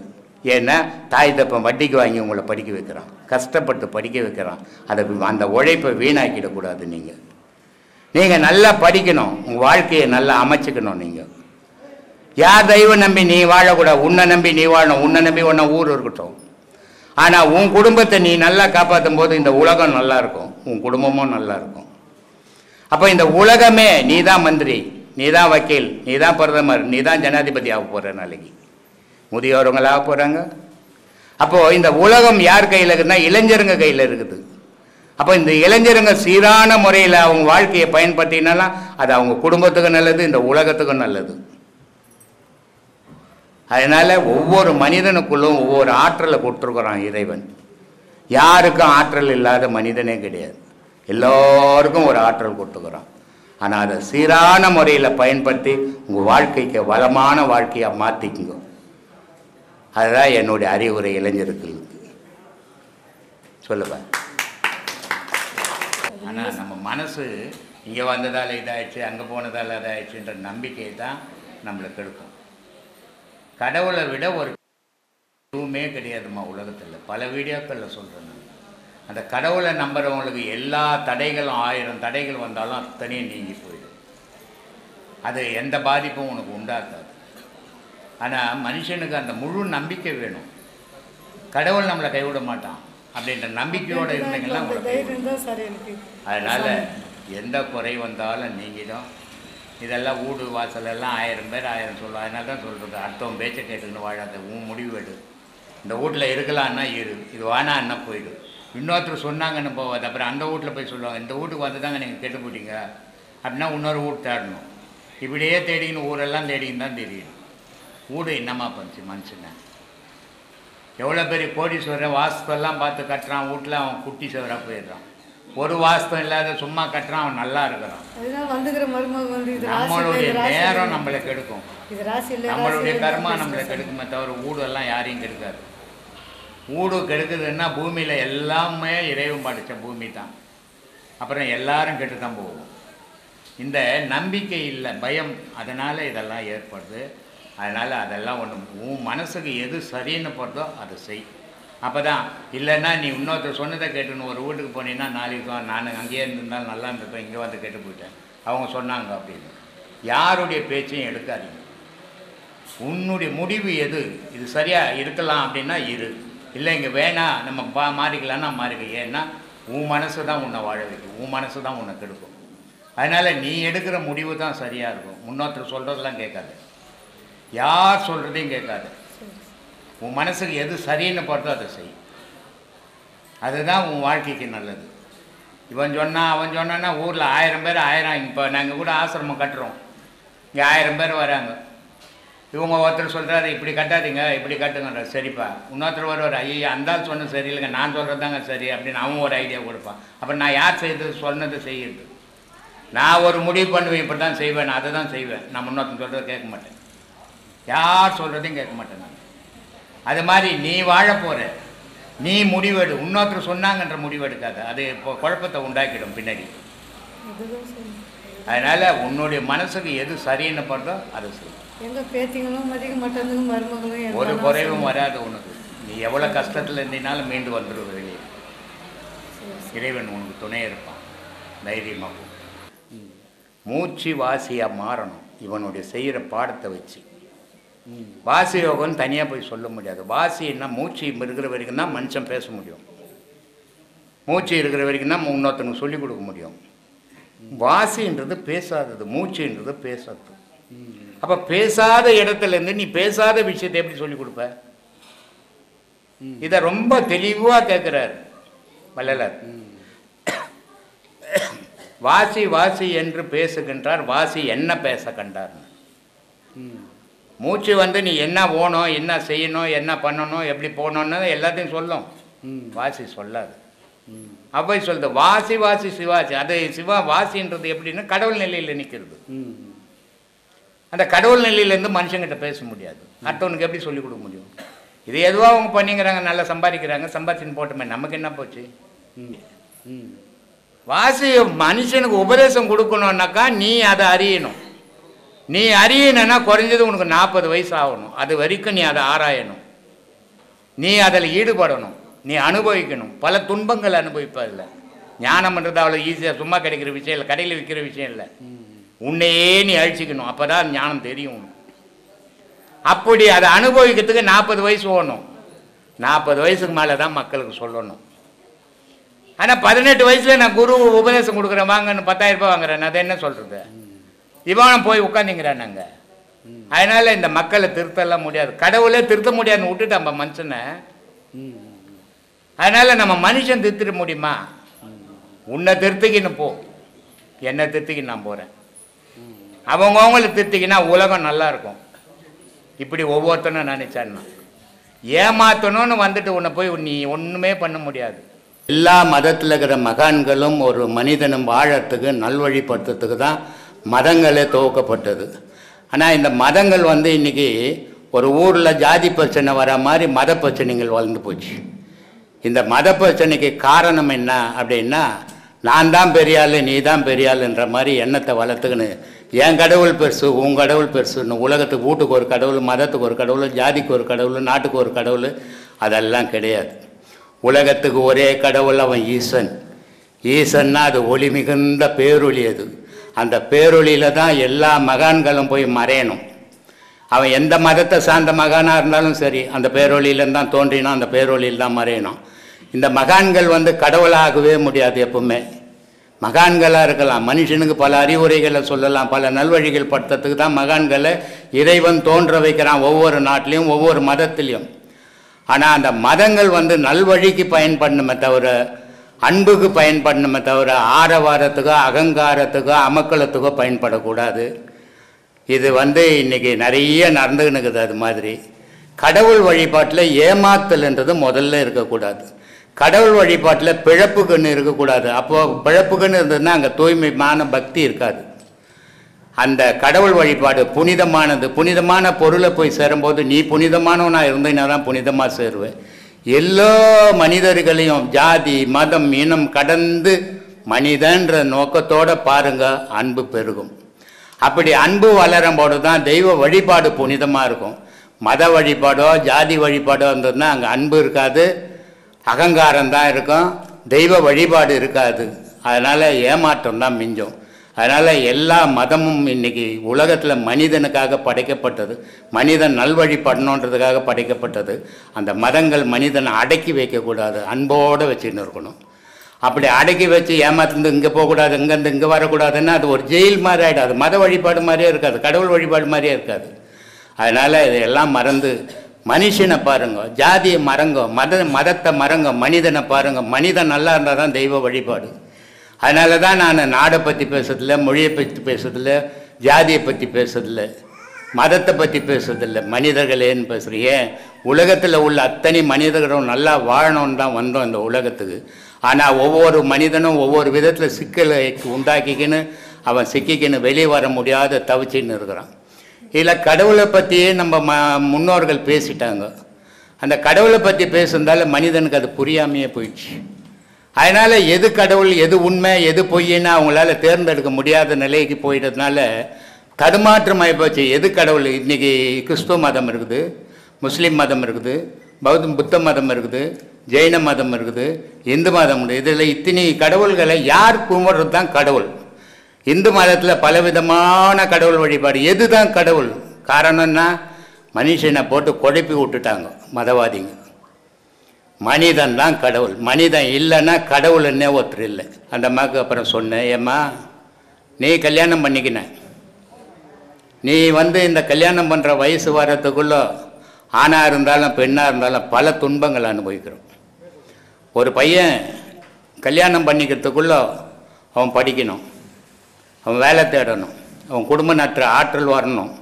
ஏன்னா தாய் தப்பம் வட்டிக்கு வாங்கி உங்களை படிக்க வைக்கிறான், கஷ்டப்பட்டு படிக்க வைக்கிறான். அந்த உழைப்பை வீணாக்கிடக்கூடாது. நீங்கள் நல்லா படிக்கணும், உங்கள் வாழ்க்கையை நல்லா அமைச்சிக்கணும். நீங்கள் யார் தெய்வம் நம்பி நீ வாழக்கூடாது, உன்னை நம்பி நீ வாழணும். உன்னை நம்பி ஒன்றா ஊர் இருக்கட்டும். ஆனால் உன் குடும்பத்தை நீ நல்லா காப்பாற்றும் போது இந்த உலகம் நல்லா இருக்கும், உன் குடும்பமும் நல்லா இருக்கும். அப்போ இந்த உலகமே நீ தான் மந்திரி, நீ தான் வக்கீல், நீ தான் பிரதமர், நீ தான் ஜனாதிபதி ஆக போகிற. நாளைக்கு முதியோருங்களாக போகிறாங்க. அப்போது இந்த உலகம் யார் கையில் இருக்குதுன்னா இளைஞருங்க கையில் இருக்குது. அப்போ இந்த இளைஞருங்க சீரான முறையில் அவங்க வாழ்க்கையை பயன்படுத்தினாலும் அது அவங்க குடும்பத்துக்கும் நல்லது, இந்த உலகத்துக்கும் நல்லது. அதனால் ஒவ்வொரு மனிதனுக்குள்ளும் ஒவ்வொரு ஆற்றலை கொடுத்துருக்குறான் இறைவன். யாருக்கும் ஆற்றல் இல்லாத மனிதனே கிடையாது, எல்லோருக்கும் ஒரு ஆற்றல் கொடுத்துக்கிறான். ஆனால் அதை சீரான முறையில் பயன்படுத்தி உங்கள் வாழ்க்கைக்கு வளமான வாழ்க்கையாக மாற்றிக்குங்க. அதுதான் என்னுடைய அறிவுரை இளைஞர்களுக்கு. சொல்லுவேன். ஆனால் நம்ம மனசு இங்கே வந்ததால் இதாகிடுச்சு, அங்கே போனதால் இதாகிடுச்சுன்ற நம்பிக்கை தான் நம்மளுக்கு எடுக்கும். கடவுளை விட ஒரு எதுவுமே கிடையாதுமா உலகத்தில். பல வீடியோக்களில் சொல்கிறேன். அந்த கடவுளை நம்புறவங்களுக்கு எல்லா தடைகளும், 1000 தடைகள் வந்தாலும் அத்தனையும் நீங்கி போயிடும். அது எந்த பாதிப்பும் உனக்கு உண்டாக்காது. ஆனால் மனுஷனுக்கு அந்த முழு நம்பிக்கை வேணும். கடவுள் நம்மளை கைவிட மாட்டான் அப்படின்ற நம்பிக்கையோடு இருந்தீங்கன்னா அதனால் எந்த குறை வந்தாலும் நீங்கிடும். இதெல்லாம் வீடு வாசல் எல்லாம் 1000 பேர் 1000 சொல்லுவோம். அதனால தான் சொல்கிறது, அடுத்தவன் பேச்சை கேட்டுக்கின்னு வாழாத, உன் முடிவு எடு. இந்த வீட்டில் இருக்கலான்னா இரு, இது வேணான்னா போயிடு. இன்னொருத்தர் சொன்னாங்கன்னு போவாது. அப்புறம் அந்த வீட்டில் போய் சொல்லுவாங்க, இந்த வீட்டுக்கு வந்து தாங்க நீங்கள் கெட்டு போட்டீங்க அப்படின்னா இன்னொரு வீடு தேடணும். இப்படியே தேடிக்கின்னு ஊரெல்லாம் தேடிக்கின்னு தான் தெரியும். வீடு என்னம்மா பண்ணுச்சு மனுஷனை? எவ்வளோ பெரிய கோடீஸ்வரன் வாஸ்துவெல்லாம் பார்த்து கட்டுறான், வீட்டில் அவன் குட்டி சவராக போயிடுறான். ஒரு வாஸ்தவம் இல்லாத சும்மா கட்டுறான், அவன் நல்லா இருக்கிறான். நம்மளுடைய நேரம் நம்மளை கெடுக்கும், நம்மளுடைய கர்மா நம்மளை கெடுக்குமே தவிர வீடெல்லாம் யாரையும் கெடுக்காது. வீடு கெடுக்குதுன்னா பூமியில் எல்லாமே இறைவன் படைத்த பூமி தான். அப்புறம் எல்லாரும் கெட்டு தான் போகும். இந்த நம்பிக்கை இல்லை, பயம், அதனால் இதெல்லாம் ஏற்படுது. அதனால் அதெல்லாம் ஒன்று, உன் மனசுக்கு எது சரின்னு போடுதோ அதை செய். அப்போ தான். இல்லைன்னா நீ இன்னொருத்தர் சொன்னதை கேட்டுன்னு ஒரு வீட்டுக்கு போனீங்கன்னா நாளைக்கு நான் அங்கேயே இருந்திருந்தாலும் நல்லா இருந்திருப்பேன், இங்கே வந்து கெட்டு போயிட்டேன், அவங்க சொன்னாங்க அப்படின்னு. யாருடைய பேச்சையும் எடுக்காதீங்க. உன்னுடைய முடிவு எது, இது சரியாக இருக்கலாம் அப்படின்னா இரு, இல்லை இங்கே வேணாம் நம்ம மாறிக்கலான்னா மாறிக்க. ஏன்னா உன் மனசு தான் உன்னை வாழ வைக்கும், உன் மனசு தான் உன்னை கெடுக்கும். அதனால் நீ எடுக்கிற முடிவு தான் சரியாக இருக்கும். இன்னொருத்தர் சொல்கிறதெல்லாம் கேட்காது, யார் சொல்கிறதையும் கேட்காது. உன் மனசுக்கு எது சரின்னு பார்த்தோ அதை செய். அதுதான் உன் வாழ்க்கைக்கு நல்லது. இவன் சொன்னான் அவன் சொன்னான்னா ஊரில் 1000 பேர் 1000. இப்போ நாங்கள் கூட ஆசிரமம் கட்டுறோம், இங்கே 1000 பேர் வராங்க. இவங்க ஒருத்தர் சொல்கிறாரு இப்படி கட்டாதீங்க இப்படி கட்டுங்கன்ற சரிப்பா. இன்னொருத்தர் வருவார் ஐயா அந்த சொன்னது சரியில்லைங்க நான் சொல்கிறது தாங்க சரி அப்படின்னு அவன் ஒரு ஐடியா கொடுப்பான். அப்புறம் நான் யார் செய்து சொன்னது செய்யுது? நான் ஒரு முடிவு பண்ணுவேன் இப்படி தான் செய்வேன், அதை தான் செய்வேன். நான் இன்னொருத்தன் சொல்கிறத கேட்க மாட்டேன், யார் சொல்கிறதையும் கேட்க மாட்டேன் நான். அது மாதிரி நீ வாழ போகிற, நீ முடிவெடு, இன்னொருத்தர் சொன்னாங்கன்ற முடிவெடுக்காத, அது இப்போ குழப்பத்தை உண்டாக்கிடும் பின்னாடி. அதனால் உன்னுடைய மனசுக்கு எது சரின்னு படுறதோ அதை செய்யும். எங்கள் பேத்திங்களும் மதிக்க மாட்டேங்குது, மருமகளும் ஒரு குறைவும் வராது உனக்கு. நீ எவ்வளோ கஷ்டத்தில் இருந்தினாலும் மீண்டு வந்துடுவ வெளியே. இறைவன் உனக்கு துணை இருப்பான், தைரியமாக. மூச்சு வாசியாக மாறணும் இவனுடைய செய்கிற பாடத்தை வச்சு. வாசி யோகம் தனியாக போய் சொல்ல முடியாது. வாசின்னா மூச்சு இருக்கிற வரைக்கும் தான் மனுஷன் பேச முடியும், மூச்சு இருக்கிற வரைக்கும் தான் இன்னொருத்தனுக்கு சொல்லிக் கொடுக்க முடியும். வாசின்றது பேசாதது, மூச்சுன்றது பேசாதது. அப்போ பேசாத இடத்துலேருந்து நீ பேசாத விஷயத்தை எப்படி சொல்லிக் கொடுப்ப? இதை ரொம்ப தெளிவாக கேட்குறார் வள்ளலார். வாசி வாசி என்று பேசுகின்றார், வாசி என்ன பேச கண்டார். மூச்சு நீ என்ன போகணும், என்ன செய்யணும், என்ன பண்ணணும், எப்படி போகணுன்னு எல்லாத்தையும் சொல்லும், வாசி சொல்லாது. அவ்வை சொல்லுது வாசி வாசி சிவாசி. அது சிவா வாசின்றது எப்படின்னா கடவுள் நிலையில் நிற்கிறது. அந்த கடவுள் நிலையிலேருந்து மனுஷங்கிட்ட பேச முடியாது, அடுத்தவனுக்கு எப்படி சொல்லிக் கொடுக்க முடியும்? இது எதுவாக அவங்க பண்ணிக்கிறாங்க, நல்லா சம்பாதிக்கிறாங்க, சம்பாதிச்சுன்னு போட்டுமே, நமக்கு என்ன போச்சு? வாசி மனுஷனுக்கு உபதேசம் கொடுக்கணுன்னாக்கா நீ அதை அறியணும். நீ அறியணுன்னா குறைஞ்சது உனக்கு 40 வயசு ஆகணும். அது வரைக்கும் நீ அதை ஆராயணும், நீ அதில் ஈடுபடணும், நீ அனுபவிக்கணும். பல துன்பங்கள் அனுபவிப்பதில்ல. ஞானம்ன்றது அவ்வளோ ஈஸியாக சும்மா கிடைக்கிற விஷயம் இல்லை, கடையில் விற்கிற விஷயம் இல்லை. உன்னையே நீ அழிச்சிக்கணும், அப்போ தான் ஞானம் தெரியும். அப்படி அதை அனுபவிக்கிறதுக்கு 40 வயசு ஓடணும். 40 வயசுக்கு மேலே தான் மக்களுக்கு சொல்லணும். ஆனால் 18 வயசில் நான் குரு உபதேசம் கொடுக்குறேன் வாங்கன்னு 10,000 ரூபாய் வாங்குறேன், அதை என்ன சொல்கிறது? இவனும் போய் உட்காந்துங்கிறான் நாங்கள். அதனால் இந்த மக்களை திருத்தலாம் முடியாது, கடவுளே திருத்த முடியாதுன்னு விட்டுட்டு நம்ம மனுஷனை. அதனால் நம்ம மனுஷன் திருத்திட முடியுமா? உன்னை திருத்திக்கின்னு போ, என்னை திருத்திக்கின்னு நான் போகிறேன். அவங்கவுங்களை திருத்திக்கினா உலகம் நல்லா இருக்கும். இப்படி ஒவ்வொருத்தனும் நினைச்சான்னா ஏமாத்தணும்னு வந்துட்டு உன்னை போய் நீ ஒன்றுமே பண்ண முடியாது. எல்லா மதத்தில் இருக்கிற மகான்களும் ஒரு மனிதனும் வாழறதுக்கு நல்வழிப்படுத்துறதுக்கு தான் மதங்களே துவக்கப்பட்டது. ஆனால் இந்த மதங்கள் இன்றைக்கி ஒரு ஊரில் ஜாதி பிரச்சனை வர மாதிரி மத பிரச்சனைகள் வளர்ந்து போச்சு. இந்த மத பிரச்சனைக்கு காரணம் என்ன அப்படின்னா, நான் தான் பெரியாள் நீ தான் பெரியாளுன்ற மாதிரி எண்ணத்தை வளர்த்துக்கின்னு என் கடவுள் பெருசு உன் கடவுள் பெருசுன்னு உலகத்துக்கு வீட்டுக்கு ஒரு கடவுள், மதத்துக்கு ஒரு கடவுள், ஜாதிக்கு ஒரு கடவுள், நாட்டுக்கு ஒரு கடவுள், அதெல்லாம் கிடையாது. உலகத்துக்கு ஒரே கடவுள், அவன் ஈசன். ஈசன்னா அது ஒளி மிகுந்த பேரொளி. அது அந்த பேரொளியில் தான் எல்லா மகான்களும் போய் மறையணும். அவன் எந்த மதத்தை சார்ந்த மகானாக இருந்தாலும் சரி, அந்த பேரொளியில்தான் தான் தோன்றினான், அந்த பேரொளியில் தான் மறையணும். இந்த மகான்கள் கடவுளாகவே முடியாது. எப்பவுமே மகான்களாக இருக்கலாம், மனுஷனுக்கு பல அறிவுரைகளை சொல்லலாம், பல நல்வழிகள் படுத்துறதுக்கு தான் மகான்களை இறைவன் தோன்ற வைக்கிறான் ஒவ்வொரு நாட்டிலையும் ஒவ்வொரு மதத்திலையும். ஆனால் அந்த மதங்கள் நல்வழிக்கு பயன்படணுமே தவிர, அன்புக்கு பயன்படணுமே தவிர, ஆரவாரத்துக்கோ அகங்காரத்துக்கோ அமக்களத்துக்கோ பயன்படக்கூடாது. இது இன்றைக்கி நிறைய நடந்துக்கின்னு இருக்குது. அது மாதிரி கடவுள் வழிபாட்டில் ஏமாத்தல்ன்றது முதல்ல இருக்கக்கூடாது. கடவுள் வழிபாட்டில் பிழப்புக்குன்னு இருக்கக்கூடாது. அப்போது பிழப்புக்குன்னு இருந்ததுன்னா அங்கே தூய்மையான பக்தி இருக்காது. அந்த கடவுள் வழிபாடு புனிதமானது. புனிதமான பொருளை போய் சேரும்போது நீ புனிதமானவனாக இருந்தீங்கன்னா தான் புனிதமாக சேருவேன். எல்லா மனிதர்களையும் ஜாதி மதம் இனம் கடந்து மனிதன்ற நோக்கத்தோடு பாருங்கள், அன்பு பெருகும். அப்படி அன்பு வளரும் போது தான் தெய்வ வழிபாடு புனிதமாக இருக்கும். மத வழிபாடோ ஜாதி வழிபாடோ இருந்ததுன்னா அங்கே அன்பு இருக்காது, அகங்காரம் தான் இருக்கும், தெய்வ வழிபாடு இருக்காது. அதனால் ஏமாற்றம் தான் மிஞ்சும். அதனால் எல்லா மதமும் இன்றைக்கி உலகத்தில் மனிதனுக்காக படைக்கப்பட்டது, மனிதன் நல்வழிப்படணுன்றதுக்காக படைக்கப்பட்டது. அந்த மதங்கள் மனிதனை அடக்கி வைக்கக்கூடாது, அன்போடு வச்சுன்னு இருக்கணும். அப்படி அடக்கி வச்சு ஏமாத்துந்து இங்கே போகக்கூடாது, இங்கேருந்து இங்கே வரக்கூடாதுன்னா அது ஒரு ஜெயில் மாதிரி ஆகிடும். அது மத வழிபாடு மாதிரியே இருக்காது, கடவுள் வழிபாடு மாதிரியே இருக்காது. அதனால் இதையெல்லாம் மறந்து மனுஷனை பாருங்க, ஜாதியை மறங்க, மதத்தை மறங்க, மனிதனை பாருங்க. மனிதன் நல்லா இருந்தால் தான் தெய்வ வழிபாடு. அதனால தான் நான் நாடை பற்றி பேசுறதில்ல, மொழியை பற்றி பேசுறதில்ல, ஜாதியை பற்றி பேசுறதில்ல. மதத்தை பற்றி பேசுறதில்லை, மனிதர்களேன்னு பேசுகிறீங்க. உலகத்தில் உள்ள அத்தனை மனிதர்களும் நல்லா வாழணும்னு தான் வந்தோம் இந்த உலகத்துக்கு. ஆனால் ஒவ்வொரு மனிதனும் ஒவ்வொரு விதத்தில் சிக்கலை உண்டாக்கிக்கின்னு அவன் சிக்கிக்கின்னு வெளியே வர முடியாத தவிச்சின்னு இருக்கிறான். இதில் கடவுளை பற்றியே நம்ம முன்னோர்கள் பேசிட்டாங்க. அந்த கடவுளை பற்றி பேசுறதால மனிதனுக்கு அது புரியாமையே போயிடுச்சு. அதனால் எது கடவுள் எது உண்மை எது பொய்ன்னு அவங்களால தேர்ந்தெடுக்க முடியாத நிலைக்கு போயிட்டதுனால தடுமாற்றமாகி போச்சு. எது கடவுள்? இன்றைக்கி கிறிஸ்துவ மதம் இருக்குது, முஸ்லீம் மதம் இருக்குது, புத்த மதம் இருக்குது, ஜெயின மதம் இருக்குது, இந்து மதம் இருக்குது. இதில் இத்தனை கடவுள்களை யார் கும்பிட்றது தான் கடவுள்? இந்து மதத்தில் பலவிதமான கடவுள் வழிபாடு. எது தான் கடவுள்? காரணம்னா மனுஷனை போட்டு குழப்பி விட்டுட்டாங்க மதவாதிங்க. மனிதன் தான் கடவுள், மனிதன் இல்லைன்னா கடவுள் என்ன ஒருத்தர் இல்லை. அந்த அம்மாவுக்கு அப்புறம் சொன்னேன், ஏம்மா நீ கல்யாணம் பண்ணிக்கின, நீ இந்த கல்யாணம் பண்ணுற வயசு வர்றதுக்குள்ளே ஆணாக இருந்தாலும் பெண்ணாக இருந்தாலும் பல துன்பங்கள் அனுபவிக்கிறோம். ஒரு பையன் கல்யாணம் பண்ணிக்கிறதுக்குள்ளே அவன் படிக்கணும், அவன் வேலை தேடணும், அவன் குடும்ப நற்ற ஆற்றல் வரணும்.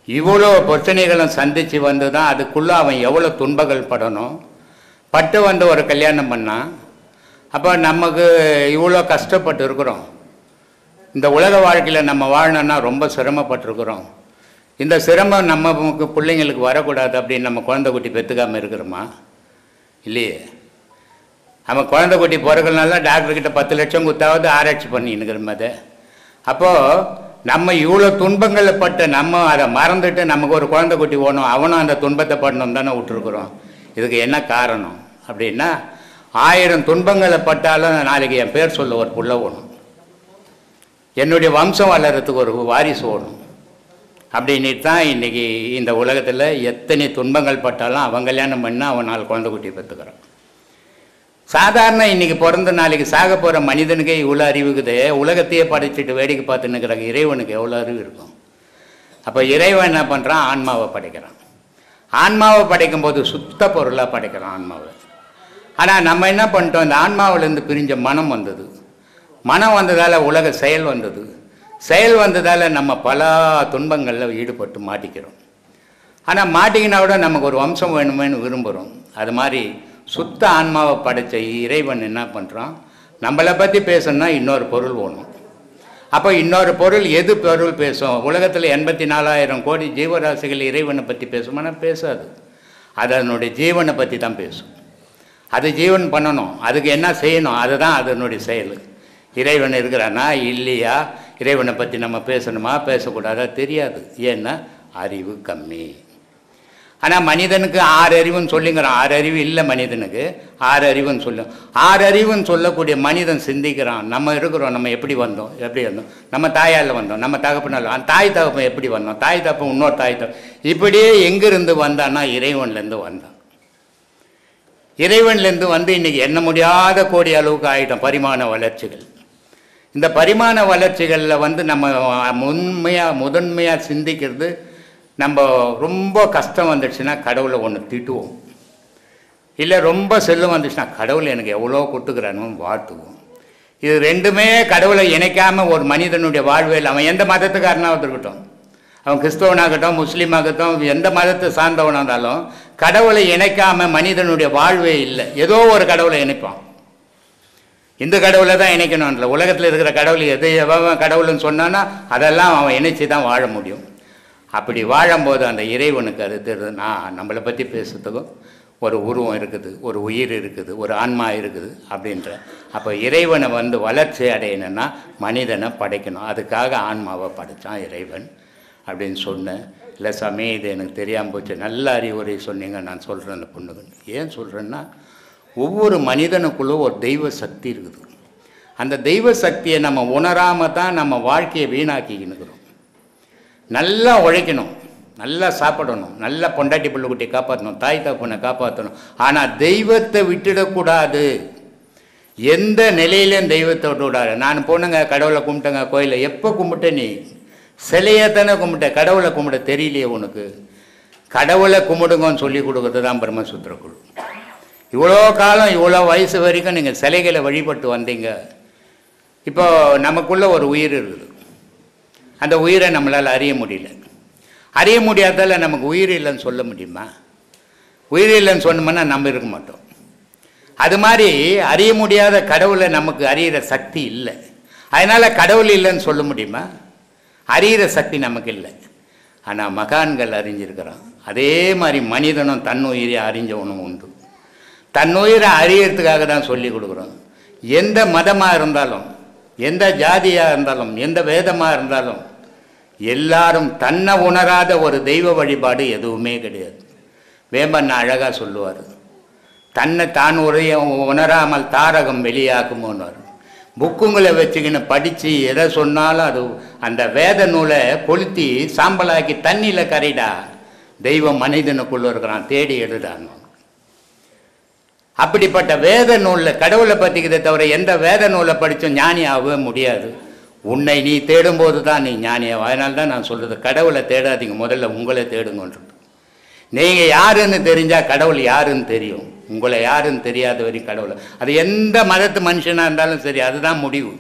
இவ்வளோ பிரச்சனைகளும் சந்தித்து வந்து தான் அதுக்குள்ளே அவன் எவ்வளோ துன்பங்கள் படணும். பட்டு ஒரு கல்யாணம் பண்ணான். அப்போ நமக்கு இவ்வளோ கஷ்டப்பட்டு இருக்கிறோம். இந்த உலக வாழ்க்கையில் நம்ம வாழணுன்னா ரொம்ப சிரமப்பட்டுருக்குறோம். இந்த சிரமம் நமக்கு பிள்ளைங்களுக்கு வரக்கூடாது அப்படின்னு நம்ம குழந்தை குட்டி பெற்றுக்காமல் இருக்கிறோமா? இல்லையே. நம்ம குழந்தை குட்டி பிறகுனால டாக்டர்கிட்ட 10 லட்சம் கொடுத்தாவது ஆராய்ச்சி பண்ணின்னுக்கிறோம். அதை அப்போது நம்ம இவ்வளோ துன்பங்களை பட்டு நம்ம அதை மறந்துட்டு நமக்கு ஒரு குழந்தை குட்டி ஓணும், அவனும் அந்த துன்பத்தை படணும் தானே விட்டுருக்குறோம். இதுக்கு என்ன காரணம் அப்படின்னா, 1000 துன்பங்களை பட்டாலும் நாளைக்கு என் பேர் சொல்ல ஒரு புள்ள ஓணும், என்னுடைய வம்சம் வளர்கிறதுக்கு ஒரு வாரிசு ஓணும் அப்படின்ட்டு தான் இன்றைக்கி இந்த உலகத்தில் எத்தனை துன்பங்கள் பட்டாலும் அவன் கல்யாணம் பண்ணால் அவன் 4 குழந்தை குட்டி பெற்றுக்கிறான். சாதாரண இன்றைக்கி பிறந்த நாளைக்கு சாக போகிற மனிதனுக்கே இவ்வளோ அறிவுக்குது. உலகத்தையே படைச்சிட்டு வேடிக்கை பார்த்துன்னு இருக்கிறாங்க. இறைவனுக்கு எவ்வளோ அறிவு இருக்கும்? அப்போ இறைவன் என்ன பண்ணுறான்? ஆன்மாவை படைக்கிறான். ஆன்மாவை படைக்கும்போது சுத்த பொருளாக படைக்கிறான் ஆன்மாவை. ஆனால் நம்ம என்ன பண்ணிட்டோம்? இந்த ஆன்மாவிலேருந்து பிரிஞ்ச மனம் வந்தது. மனம் வந்ததால் உலக செயல் வந்தது. செயல் வந்ததால் நம்ம பல துன்பங்களில் ஈடுபட்டு மாட்டிக்கிறோம். ஆனால் மாட்டிக்கினா விட நமக்கு ஒரு வம்சம் வேணுமேனு விரும்புகிறோம். அது மாதிரி சுத்த ஆன்மாவை படைத்த இறைவன் என்ன பண்ணுறான்? நம்மளை பற்றி பேசணுன்னா இன்னொரு பொருள் வேணும். அப்போ இன்னொரு பொருள் எது பொருள் பேசும்? உலகத்தில் 84,000 கோடி ஜீவராசிகள் இறைவனை பற்றி பேசுமானா பேசாது. அது அதனுடைய ஜீவனை பற்றி தான் பேசும். அது ஜீவன் பண்ணணும், அதுக்கு என்ன செய்யணும், அதுதான் அதனுடைய செயல். இறைவன் இருக்கிறான்னா இல்லையா, இறைவனை பற்றி நம்ம பேசணுமா பேசக்கூடாதா தெரியாது. ஏன்னா அறிவு கம்மி. ஆனால் மனிதனுக்கு 6 அறிவுன்னு சொல்லிங்கிறான். 6 அறிவு இல்லை மனிதனுக்கு, 6 அறிவுன்னு சொல்லும். 6 அறிவுன்னு சொல்லக்கூடிய மனிதன் சிந்திக்கிறான். நம்ம இருக்கிறோம், நம்ம எப்படி வந்தோம், நம்ம தாயால் வந்தோம், நம்ம தகப்பனால், தாய் தகப்பன் எப்படி வந்தோம், தாய் தகப்பன் இன்னொரு தாய் தகப்பன், இப்படியே எங்கிருந்து வந்தான்னா இறைவன்லேருந்து வந்தான். இறைவன்லேருந்து இன்றைக்கி எண்ண முடியாத கோடி அளவுக்கு ஆகிட்டோம் பரிமாண வளர்ச்சிகள். இந்த பரிமாண வளர்ச்சிகளில் நம்ம முதன்மையாக சிந்திக்கிறது, நம்ம ரொம்ப கஷ்டம் வந்துடுச்சுன்னா கடவுளை ஒன்று திட்டுவோம், இல்லை ரொம்ப செல்லம் வந்துச்சுன்னா கடவுளை எனக்கு எவ்வளோ கொடுத்துக்கிறானு வாழ்த்துவோம். இது ரெண்டுமே கடவுளை இணைக்காமல் ஒரு மனிதனுடைய வாழ்வில், அவன் எந்த மதத்துக்காரனாக இருக்கட்டும், அவன் கிறிஸ்தவனாகட்டும் முஸ்லீமாகட்டும் எந்த மதத்தை சார்ந்தவனாக இருந்தாலும் கடவுளை இணைக்காமல் மனிதனுடைய வாழ்வே இல்லை. ஏதோ ஒரு கடவுளை இணைப்பான். இந்த கடவுளை தான் இணைக்கணும்ல. உலகத்தில் இருக்கிற கடவுள் எது எவன் கடவுள்னு சொன்னான்னா அதெல்லாம் அவன் இணைச்சி தான் வாழ முடியும். அப்படி வாழும்போது அந்த இறைவனுக்கு அது தெரியுது, நான் நம்மளை பற்றி பேசுறதுக்கும் ஒரு உருவம் இருக்குது, ஒரு உயிர் இருக்குது, ஒரு ஆன்மா இருக்குது அப்படின்ற. அப்போ இறைவனை வளர்ச்சி அடையணுன்னா மனிதனை படைக்கணும். அதுக்காக ஆன்மாவை படைத்தான் இறைவன் அப்படின்னு சொன்னேன். இல்லை சாமி இது எனக்கு தெரியாமல் போச்சு, நல்ல அறிவுரை சொன்னீங்க, நான் சொல்கிறேன் அந்த பொண்ணுக்கு. ஏன் சொல்கிறேன்னா, ஒவ்வொரு மனிதனுக்குள்ளே ஒரு தெய்வ சக்தி இருக்குது. அந்த தெய்வ சக்தியை நம்ம உணராமல் தான் நம்ம வாழ்க்கையை வீணாக்கிக்கினுக்கிறோம். நல்லா உழைக்கணும், நல்லா சாப்பிடணும், நல்லா பொண்டாட்டி பிள்ளைக்குட்டியை காப்பாற்றணும், தாய் தகப்பனை காப்பாற்றணும். ஆனால் தெய்வத்தை விட்டுடக்கூடாது. எந்த நிலையிலையும் தெய்வத்தை விட்டுவிடாது. நான் போனேங்க கடவுளை கும்பிட்டேங்க கோயிலில். எப்போ கும்பிட்ட? நீ சிலையை தானே கும்பிட்ட, கடவுளை கும்பிட தெரியலையே உனக்கு. கடவுளை கும்பிடுங்கன்னு சொல்லி கொடுக்குறது தான் பிரம்மசூத்திர குழு. இவ்வளோ காலம் இவ்வளோ வயசு வரைக்கும் நீங்கள் சிலைகளை வழிபட்டு வந்தீங்க. இப்போ நமக்குள்ளே ஒரு உயிர் இருக்குது, அந்த உயிரை நம்மளால் அறிய முடியல. அறிய முடியாதால நமக்கு உயிர் இல்லைன்னு சொல்ல முடியுமா? உயிர் இல்லைன்னு சொன்னோம்னா நம்ம இருக்க மாட்டோம். அது மாதிரி அறிய முடியாத கடவுளை நமக்கு அறியிற சக்தி இல்லை. அதனால் கடவுள் இல்லைன்னு சொல்ல முடியுமா? அறியிற சக்தி நமக்கு இல்லை. ஆனால் மகான்கள் அறிஞ்சிருக்கிறான். அதே மாதிரி மனிதனும் தன்னுயிரை அறிஞ்சவனும் உண்டு. தன்னுயிரை அறியறதுக்காக தான் சொல்லி கொடுக்குறோம். எந்த மதமாக இருந்தாலும், எந்த ஜாதியாக இருந்தாலும், எந்த வேதமாக இருந்தாலும் எல்லாரும் தன்னை உணராத ஒரு தெய்வ வழிபாடு எதுவுமே கிடையாது. வேம்பண்ணா அழகாக சொல்லுவார், தன்னை தான் உணராமல் தாரகம் வெளியாகுமோன்னு. புக்குங்களை வச்சுக்கின்னு படித்து எதை சொன்னாலும் அது அந்த வேத நூலை கொளுத்தி சாம்பலாக்கி தண்ணியில் கரைடா, தெய்வம் மனிதனுக்குள்ளே இருக்கிறான், தேடி எடுடான்னு. அப்படிப்பட்ட வேத நூலில் கடவுளை பற்றிக்கிறத தவிர எந்த வேத நூலை படித்தும் ஞானி ஆகவே முடியாது. உன்னை நீ தேடும்போது தான் நீ ஞானியாகும். அதனால தான் நான் சொல்கிறது, கடவுளை தேடாதீங்க, முதல்ல உங்களை தேடுங்கன்றது. நீங்கள் யாருன்னு தெரிஞ்சால் கடவுள் யாருன்னு தெரியும். உங்களை யாருன்னு தெரியாத வரைக்கும் கடவுளை, அது எந்த மதத்து மனுஷனாக இருந்தாலும் சரி, அதுதான் முடிவு.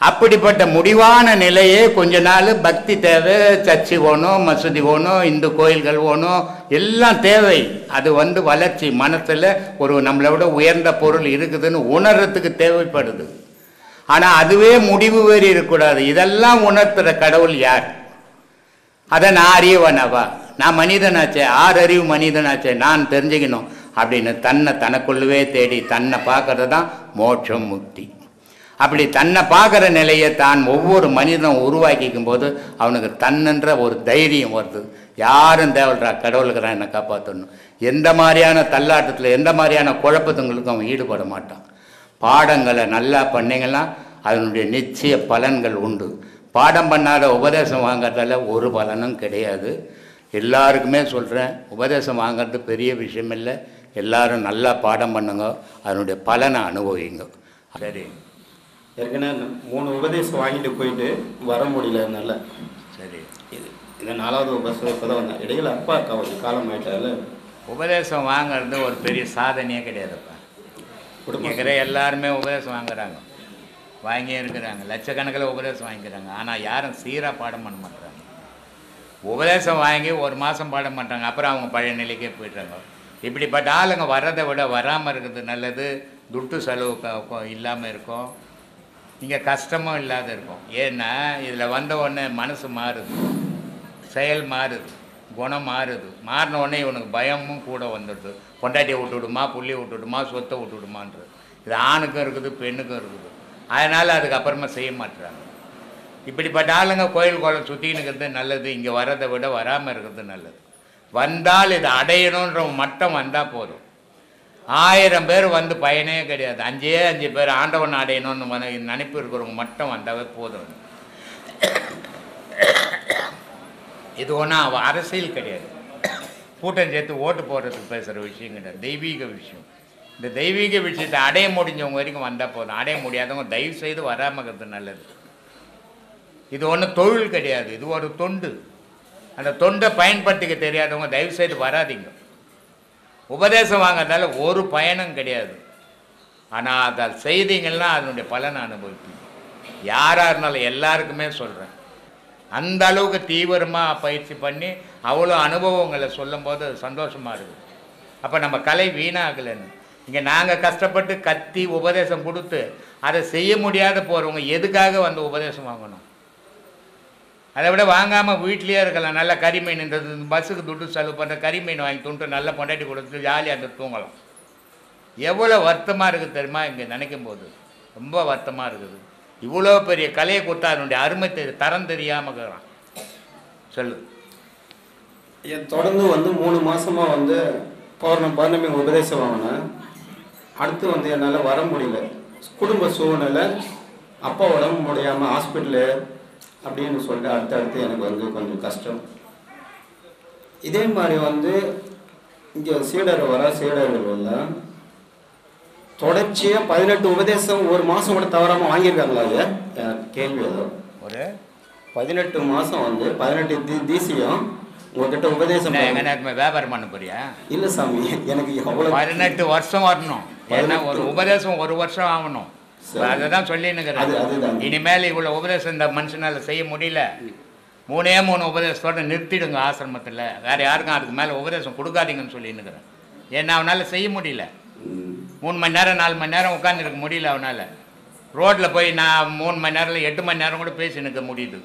அப்படிப்பட்ட முடிவான நிலையே கொஞ்ச நாள் பக்தி தேவை, சர்ச்சு போகணும், மசூதி போகணும், இந்து கோயில்கள் போகணும், எல்லாம் தேவை. அது வளர்ச்சி, மனசில் ஒரு நம்மளை விட உயர்ந்த பொருள் இருக்குதுன்னு உணர்றதுக்கு தேவைப்படுது. ஆனால் அதுவே முடிவு வேறு இருக்கக்கூடாது. இதெல்லாம் உணர்த்துகிற கடவுள் யார்? அதை நான் அறியவனவா, நான் மனிதனாச்சே, 6 அறிவு மனிதனாச்சே, நான் தெரிஞ்சுக்கணும் அப்படின்னு தனக்குள்ளவே தேடி தன்னை பார்க்கறது தான் மோட்சம், முக்தி. அப்படி தன்னை பார்க்குற நிலையை தான் ஒவ்வொரு மனிதனும் உருவாக்கிக்கும் போது அவனுக்கு தன்னென்ற ஒரு தைரியம் வருது. யாரும் தேவல்றா, கடவுளுக்குறான் என்னை காப்பாற்றணும். எந்த மாதிரியான தள்ளாட்டத்தில், எந்த மாதிரியான குழப்பத்துங்களுக்கும் அவன் ஈடுபட மாட்டான். பாடங்களை நல்லா பண்ணிங்கன்னா அதனுடைய நிச்சய பலன்கள் உண்டு. பாடம் பண்ணாத உபதேசம் வாங்கிறதால ஒரு பலனும் கிடையாது. எல்லாருக்குமே சொல்கிறேன், உபதேசம் வாங்கிறது பெரிய விஷயம் இல்லை. எல்லாரும் நல்லா பாடம் பண்ணுங்க, அதனுடைய பலனை அனுபவிங்க. சரி, ஏற்கனவே 3 உபதேசம் வாங்கிட்டு போயிட்டு வர முடியல. என்னால் சரி, இது 4வது உபதேசம் இப்போ தான் வந்தேன். இடையில அப்பா அக்கா ஒரு காலம் ஆகிட்டால. உபதேசம் வாங்கிறது ஒரு பெரிய சாதனையே கிடையாதுப்பா. கேட்குற எல்லாருமே உபதேசம் வாங்குறாங்க, வாங்கி இருக்கிறாங்க, லட்சக்கணக்கில் உபதேசம் வாங்கிக்கிறாங்க. ஆனால் யாரும் சீராக பாடம் பண்ண மாட்டாங்க. உபதேசம் வாங்கி 1 மாதம் பாடம் பண்ணுறாங்க, அப்புறம் அவங்க பழைய நிலைக்கே போய்ட்றாங்க. இப்படிப்பட்ட ஆளுங்க வர்றதை விட வராமல் இருக்கிறது நல்லது. துட்டு செலவு இல்லாமல் இருக்கும், இங்கே கஷ்டமும் இல்லாத இருக்கும். ஏன்னா இதில் வந்த உடனே மனசு மாறுது, செயல் மாறுது, குணம் மாறுது. மாறின உடனே இவனுக்கு பயமும் கூட வந்துடுது. பொண்டாட்டியை விட்டுவிடுமா, புள்ளியை விட்டுவிடுமா, சொத்தை விட்டுவிடுமான்றது. இது ஆணுக்கும் இருக்குது, பெண்ணுக்கும் இருக்குது. அதனால் அதுக்கப்புறமா செய்ய மாட்டுறாங்க. இப்படிப்பட்ட ஆளுங்க கோயில் கோலம் சுற்றினுக்கிறது நல்லது. இங்கே வர்றதை விட வராமல் இருக்கிறது நல்லது. வந்தால் இதை அடையணுன்ற மட்டம் வந்தால் போதும். 1000 பேர் வந்து பயனே கிடையாது. 5 பேர் ஆண்டவன் அடையணும்னு நினைப்பு இருக்கிறவங்க மட்டும் வந்தாவே போதும். இது ஒன்றும் அரசியல் கிடையாது, கூட்டம் சேர்த்து ஓட்டு போடுறதுக்கு பேசுகிற விஷயம் கிடையாது, தெய்வீக விஷயம். இந்த தெய்வீக விஷயத்தை அடைய முடிஞ்சவங்க வரைக்கும் வந்தால் போதும். அடைய முடியாதவங்க தயவு செய்து வராமல் இருக்கிறது நல்லது. இது ஒன்றும் தொழில் கிடையாது, இது ஒரு தொண்டு. அந்த தொண்டை பயன்படுத்திக்க தெரியாதவங்க தயவு செய்து வராதிங்க. உபதேசம் வாங்கிறதால ஒரு பயனும் கிடையாது. ஆனால் அதை செய்தீங்கன்னா அதனுடைய பலனை அனுபவிப்பீங்க. யாராக இருந்தாலும் எல்லாருக்குமே சொல்கிறேன், அந்த அளவுக்கு தீவிரமாக பயிற்சி பண்ணி அவ்வளோ அனுபவங்களை சொல்லும்போது சந்தோஷமாக இருக்குது. அப்போ நம்ம கலை வீணாகலைன்னு. இங்கே நாங்கள் கஷ்டப்பட்டு கத்தி உபதேசம் கொடுத்து அதை செய்ய முடியாத போகிறவங்க எதுக்காக வந்து உபதேசம் வாங்கணும்? அதை விட வாங்காமல் வீட்லேயே இருக்கலாம். நல்லா கறிமீன், இந்த பஸ்ஸுக்கு துட்டு செலவு பண்ணுற கறிமீன் வாங்கி துண்டு நல்லா பொண்டாட்டி கொடுத்து ஜாலியாக அந்த தூங்கலாம். எவ்வளோ வருத்தமாக இருக்குது தெரியுமா? இங்கே நினைக்கும் போது ரொம்ப வருத்தமாக இருக்குது. இவ்வளோ பெரிய கலையை கொடுத்தா அதனுடைய அருமை தரம் தெரியாமல் இருக்கிறான். சொல்லு. தொடர்ந்து 3 மாதமாக பௌர்ணமி உபதேசம் வாங்கினேன். அடுத்து என்னால் வர முடியல. குடும்ப சூழ்நிலை, அப்பா உடம்பு முடியாமல் ஹாஸ்பிட்டலு அப்படின்னு சொல்லிட்டு அடுத்தடுத்து எனக்கு கொஞ்சம் கஷ்டம். இதே மாதிரி இங்கே சீடர்கள் எல்லாம் தொடர்ச்சியாக 18 உபதேசம் 1 மாதம் கூட தவறாமல் வாங்கியிருக்காங்களா? அது கேள்வி. ஏதோ ஒரு 18 மாதம் 18 தீசியம் உங்ககிட்ட உபதேசம். வியாபாரம் பண்ண போறியா? இல்லை சாமி, எனக்கு எவ்வளோ 18 வருஷம் வரணும். ஏன்னா ஒரு உபதேசம் 1 வருஷம் ஆகணும். அதை தான் சொல்லினுக்கிறேன். இனிமேல் இவ்வளோ உபதேசம் இந்த மனுஷனால் செய்ய முடியல, 3 உபதேசத்தோடு நிறுத்திடுங்க ஆசிரமத்தில். வேறு யாருக்கும் அதுக்கு மேலே உபதேசம் கொடுக்காதீங்கன்னு சொல்லின்னுக்கிறேன். ஏன்னா அவனால் செய்ய முடியல. 3 மணி நேரம் 4 மணி நேரம் உட்காந்துருக்க முடியல அவனால். ரோட்டில் போய் நான் 3 மணி நேரம் 8 மணி நேரம் கூட பேசி நிற்க முடியுது.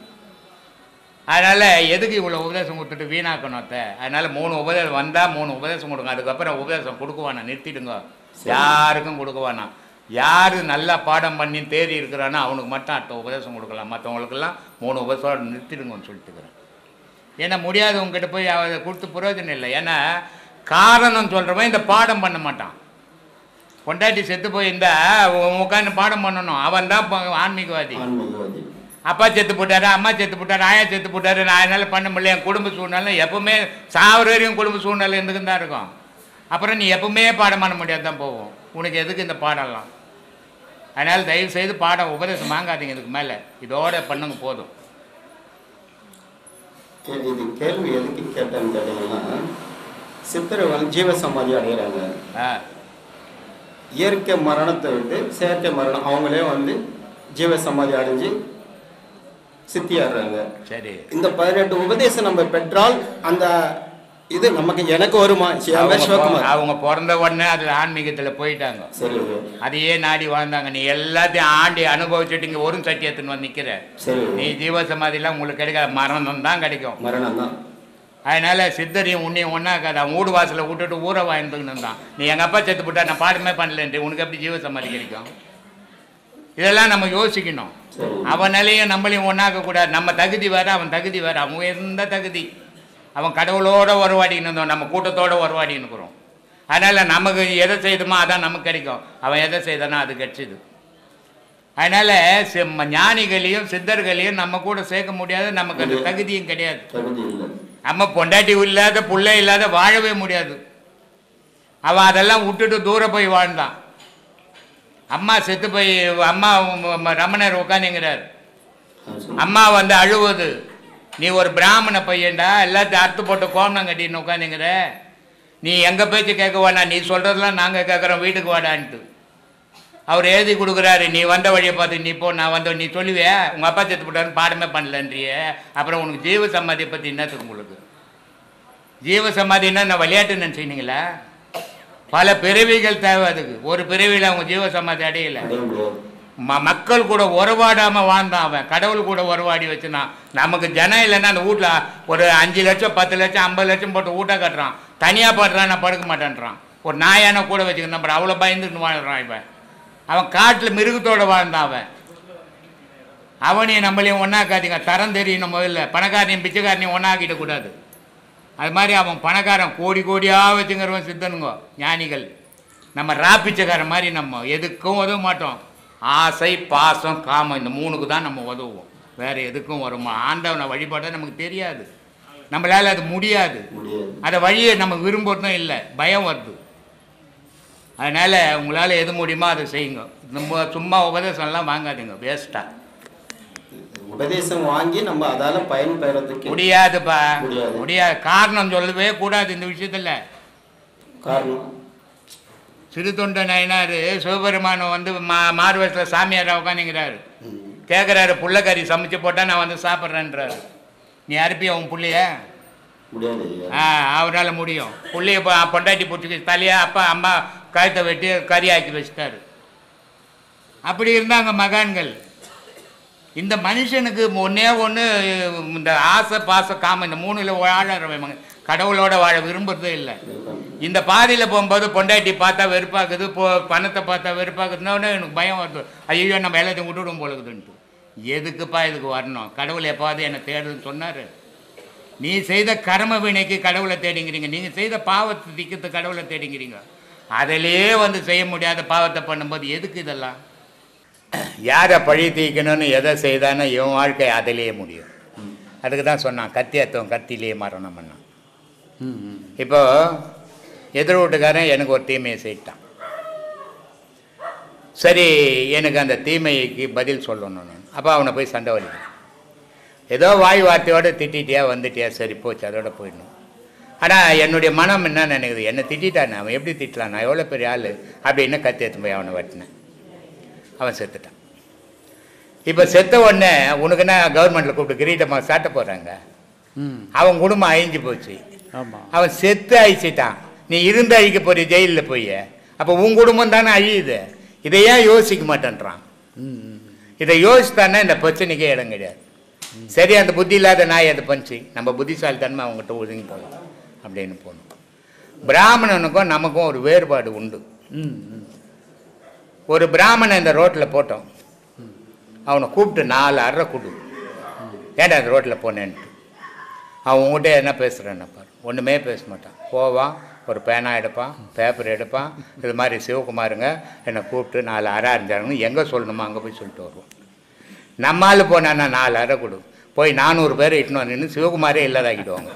அதனால் எதுக்கு இவ்வளோ உபதேசம் கொடுத்துட்டு வீணாக்கணும் அத்தை? அதனால் 3 உபதேசம் வந்தால் 3 உபதேசம் கொடுங்க. அதுக்கப்புறம் உபதேசம் கொடுக்குவானா, நிறுத்திடுங்க. யாருக்கும் கொடுக்குவானா. யார் நல்லா பாடம் பண்ணி தேறி இருக்கிறானோ அவனுக்கு மட்டும் அடுத்த உபதேசம் கொடுக்கலாம். மற்றவங்களுக்கெல்லாம் 3 உபதேசம் நிறுத்திடுங்கன்னு சொல்லிட்டுக்கிறேன். ஏன்னா முடியாதவங்ககிட்ட போய் அதை கொடுத்து பிரயோஜனம் இல்லை. ஏன்னா காரணம் சொல்கிறவன் இந்த பாடம் பண்ண மாட்டான். பொண்டாட்டி செத்து போயிருந்தால் உட்காந்து பாடம் பண்ணணும். அவன் தான் ஆன்மீகவாதி. அப்பா செத்து போட்டாரு, அம்மா செத்து போட்டாரு, ஆயா செத்து போட்டாரு, நான் என்னால் பண்ண முடியல. என் குடும்ப சூழ்நிலை எப்பவுமே சாவர வரையும் குடும்ப சூழ்நிலை இருந்துக்கு தான் இருக்கும். அப்புறம் நீ எப்பவுமே பாடம் பண்ண முடியாது தான் போவோம். உனக்கு எதுக்கு இந்த பாடம்லாம்? அதனால் தயவு செய்து பாடம் உபதேசம் வாங்காதீங்க. இதுக்கு மேலே இதோட பண்ணுங்க போதும். இது கேள்வி எதுக்கு கேட்டேன்னு கேட்டீங்கன்னா, சித்தரை வந்து ஜீவ சமாதி அடைகிறாங்க. இயற்கை மரணத்தை விட்டு செயற்கை மரணம் அவங்களே வந்து ஜீவ சமாதி அடைஞ்சு சித்தியாடுறாங்க. சரி, இந்த 18 உபதேசம் நம்ம பெற்றால் அந்த இது நமக்கு எனக்கு வருமா? அவங்க பிறந்த உடனே அதில் ஆன்மீகத்தில் போயிட்டாங்க. சரி, அதையே நாடி வாழ்ந்தாங்க. நீ எல்லாத்தையும் ஆண்டி அனுபவிச்சுட்டு இங்கே ஒரு சட்டியத்துன்னு வந்து நிற்கிற. சரி, நீ ஜீவ சமாதிலாம் உங்களுக்கு கிடைக்காது, மரணம் தான் கிடைக்கும். மரணம் தான். அதனால சித்தரையும் உன்னையும் ஒன்றாக்காது. அவன் வீடு வாசலை விட்டுட்டு ஊரை வாழ்ந்துக்கின்னு இருந்தான். நீ எங்கள் அப்பா செத்து போட்டா நான் பாடமே பண்ணலன்ட்டு உனக்கு எப்படி ஜீவ சமாதி கிடைக்கும்? இதெல்லாம் நம்ம யோசிக்கணும். அவனாலேயும் நம்மளையும் ஒன்றாக்கக்கூடாது. நம்ம தகுதி வேறு, அவன் தகுதி வேறு. அவன் எந்த தகுதி? அவன் கடவுளோடு உருவாடின்னு இருந்தோம், நம்ம கூட்டத்தோடு உருவாடின்னு இருக்கிறோம். அதனால் நமக்கு எதை செய்தோமோ அதான் நமக்கு கிடைக்கும். அவன் எதை செய்தானோ அது கிடைச்சிது. அதனால் ஞானிகளையும் சித்தர்களையும் நம்ம கூட சேர்க்க முடியாது. நமக்கு அந்த தகுதியும் கிடையாது. நம்ம பொண்டாட்டி இல்லாத பிள்ளை இல்லாத வாழவே முடியாது. அவன் அதெல்லாம் விட்டுட்டு தூரம் போய் வாழ்ந்தான். அம்மா செத்து போய் அம்மா ரமணர் உட்காந்துங்கிறார். அம்மா வந்து அழுவது, நீ ஒரு பிராமண பையன்டா, எல்லாத்தையும் அறுத்து போட்டு கோமணம் கட்டின்னு உட்காந்துங்கிற, நீ எங்கள் பேச்சு கேட்க வேணா, நீ சொல்கிறதெல்லாம் நாங்கள் கேட்குறோம், வீட்டுக்கு வாடான்ட்டு அவர் எழுதி கொடுக்குறாரு. நீ வந்த வழியை பார்த்து நீ போ, நான் வந்த நீ சொல்லுவே உங்கள் அப்பா செத்து போட்டாருன்னு பாடமே பண்ணலன்றிய. அப்புறம் உனக்கு ஜீவ சமாதியை பற்றி என்னத்துக்கு? உங்களுக்கு ஜீவ சமாதின்னா நான் விளையாட்டு நினச்சிங்களா? பல பிறவிகள் தேவை அதுக்கு. ஒரு பிறவியில் அவங்க ஜீவ சமாதி அடையலை. மக்கள் கூட உறவாடாமல் வாழ்ந்தான் அவன். கடவுள் கூட உறவாடி வச்சுனான். நமக்கு ஜனம் இல்லைன்னா அந்த வீட்டில் ஒரு 5 லட்சம் 10 லட்சம் 50 லட்சம் போட்டு வீட்டை கட்டுறான். தனியாக படுறான், நான் படுக்க மாட்டேன்றான். ஒரு நாயான கூட வச்சுக்கணும். அப்புறம் அவ்வளோ பயந்துட்டு வாழ்கிறான் இவன். அவன் காட்டில் மிருகத்தோடு வாழ்ந்தான் அவன். அவனையும் நம்மளையும் ஒன்றாக்காதீங்க. தரம் தெரியணும். முதல்ல பணக்காரனையும் பிச்சைக்காரனையும் ஒன்றாக்கிடக்கூடாது. அது மாதிரி அவன் பணக்காரன் கோடி கோடியாக வச்சுங்கிறவன் சித்தனுங்க ஞானிகள். நம்ம பிச்சைக்காரன் மாதிரி நம்ம எதுக்கும் உதவ மாட்டோம். ஆசை, பாசம், காமம், இந்த 3க்கு தான் நம்ம உதவுவோம். வேறு எதுக்கும் வருமா? ஆண்டவனை வழிபாட்டால் நமக்கு தெரியாது. நம்மளால் அது முடியாது. அதை வழியை நம்ம விரும்புறதும் இல்லை, பயம் வருது. அதனால் உங்களால் எது முடியுமோ அதை செய்யுங்க. நம்ம சும்மா உபதேசம்லாம் வாங்காதீங்க, வேஸ்ட்டாக. உபதேசம் வாங்கி நம்ம அதால் பயன் பெறதுக்கு முடியாதுப்பா, முடியாது. காரணம் சொல்லவே கூடாது இந்த விஷயத்தில். காரணம் சிறு தொண்ட நயனார் சிவபெருமானம் வந்து மார்வேஷத்தில் சாமியார் உட்காந்துங்கிறாரு. கேட்குறாரு, புள்ளக்கறி சமைச்சு போட்டால் நான் வந்து சாப்பிட்றேன்றாரு. நீ அறுப்பிய உன் புள்ளைய? அவரால் முடியும். புள்ளைய பொண்டாட்டி பிடிச்சி தலையா அப்பா அம்மா கழுத்தை வெட்டி கறி ஆக்கி வச்சுட்டாரு. அப்படி இருந்தாங்க மகான்கள். இந்த மனுஷனுக்கு ஒன்றே ஒன்று, இந்த ஆசை பாச காமம், இந்த 3ல் வாழறவங்க கடவுளோட வாழ விரும்புறதே இல்லை. இந்த பாதையில் போகும்போது பொண்டாட்டி பார்த்தா வெறுப்பாக்குது, பணத்தை பார்த்தா வெறுப்பாக்குதுன்னா எனக்கு பயம் வருது. ஐயோ நம்ம எல்லாத்தையும் விட்டுவிடும் போலுக்குதுன்ட்டு. எதுக்குப்பா இதுக்கு வரணும்? கடவுள் எப்பாவது என்னை தேடுதுன்னு சொன்னார். நீ செய்த கர்ம வினைக்கு கடவுளை தேடிங்கிறீங்க, நீங்கள் செய்த பாவத்தை திக்கிறது கடவுளை தேடிங்கிறீங்க. அதிலே வந்து செய்ய முடியாத பாவத்தை பண்ணும்போது எதுக்கு இதெல்லாம்? யாரை பழி தீக்கணும்னு எதை செய்தானோ இவன் வாழ்க்கை அதிலேயே முடியும். அதுக்கு தான் சொன்னான், கத்தி அத்தவன் கத்திலேயே மரணம் பண்ணான். இப்போ எதிர் வீட்டுக்காரன் எனக்கு ஒரு தீமையை செய்யிட்டான். சரி, எனக்கு அந்த தீமைக்கு பதில் சொல்லணும். அப்போ அவனை போய் சண்டை வலிக்கணும். ஏதோ வாய் வார்த்தையோடு திட்டிட்டியா வந்துட்டியா, சரி போச்சு, அதோட போயிடணும். ஆனால் என்னுடைய மனம் என்ன நினைக்குது, என்னை திட்டானே, அவன் எப்படி திட்டலாம், நான் எவ்வளோ பெரிய ஆள் அப்படின்னு கத்தி எடுத்து போய் அவனை வெட்டினேன். அவன் செத்துட்டான். இப்போ செத்த உடனே உனக்கு என்ன கவர்மெண்ட்டில் கூப்பிட்டு கிரீட்டமாக சாட்ட போகிறாங்க. அவன் குடும்பம் அழிஞ்சு போச்சு. அவன் செத்து அழிச்சிட்டான். நீ இருந்து அழிக்க போறிய ஜெயிலில் போய். அப்போ உன் குடும்பம் தானே அழியுது. இதை ஏன் யோசிக்க மாட்டேன்றான். இதை யோசித்தானே இந்த பிரச்சனைக்கே இடம் கிடையாது. சரி, அந்த புத்தி இல்லாத நாய் அதை பஞ்சு, நம்ம புத்திசாலித்தன்மை அவங்ககிட்ட ஒதுங்கி போகலாம் அப்படின்னு போகணும். பிராமணனுக்கும் நமக்கும் ஒரு வேறுபாடு உண்டு. ஒரு பிராமணன் இந்த ரோட்டில் போட்டோம், அவனை கூப்பிட்டு 4 அரை கொடு, ஏன்டா அந்த ரோட்டில் போனேன்ட்டு. அவன் உங்கள்கிட்ட என்ன பேசுகிறேன்னு பாரு, ஒன்றுமே பேச மாட்டான். போவான், ஒரு பேனா எடுப்பான், பேப்பர் எடுப்பான், இது மாதிரி சிவகுமாருங்க என்னை கூப்பிட்டு 4 அரை அறிஞ்சாருன்னு எங்கே சொல்லணுமோ அங்கே போய் சொல்லிட்டு வருவான். நம்மால் போனான்னா 4 அரை கொடு, போய் 400 பேர் இட்டுன்னு வந்து சிவகுமாரே இல்லாதாக்கிடுவாங்க.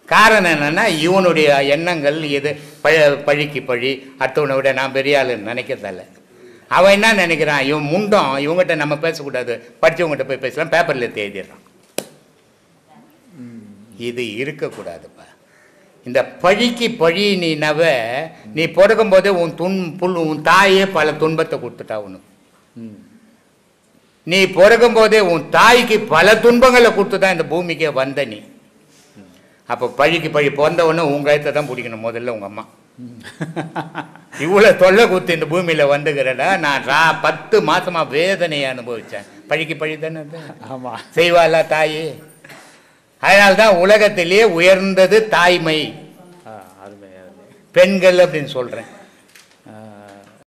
காரணம் என்னென்னா இவனுடைய எண்ணங்கள் எது பழிக்கு பழி, அடுத்தவனை விட நான் பெரிய ஆளுன்னு நினைக்கிறதில்ல. அவன் என்ன நினைக்கிறான், இவன் முண்டம், இவங்ககிட்ட நம்ம பேசக்கூடாது, படித்தவங்ககிட்ட போய் பேசலாம், பேப்பரில் தேடிடுறான். இது இருக்கக்கூடாதுப்பா. இந்த பழிக்கு பழி நீ பிறக்கும் போதே உன் தாயே பல துன்பத்தை கொடுத்துட்டா உனக்கு. நீ பிறக்கும் போதே உன் தாய்க்கு பல துன்பங்களை கொடுத்து தான் இந்த பூமிக்கே வந்த நீ. அப்போ பழிக்கு பழி பிறந்த உடனே உங்கள் கயத்தை தான் பிடிக்கணும் முதல்ல உங்கள் அம்மா. இவ்வளோ தொல்லை கொடுத்து இந்த பூமியில் வந்துக்கிறடா, நான் 10 மாதமாக வேதனையை அனுபவித்தேன். பழிக்கு பழி தானே ஆமாம் செய்வாளா தாயே. அதனால்தான் உலகத்திலேயே உயர்ந்தது தாய்மை, பெண்கள் அப்படின்னு சொல்கிறேன்.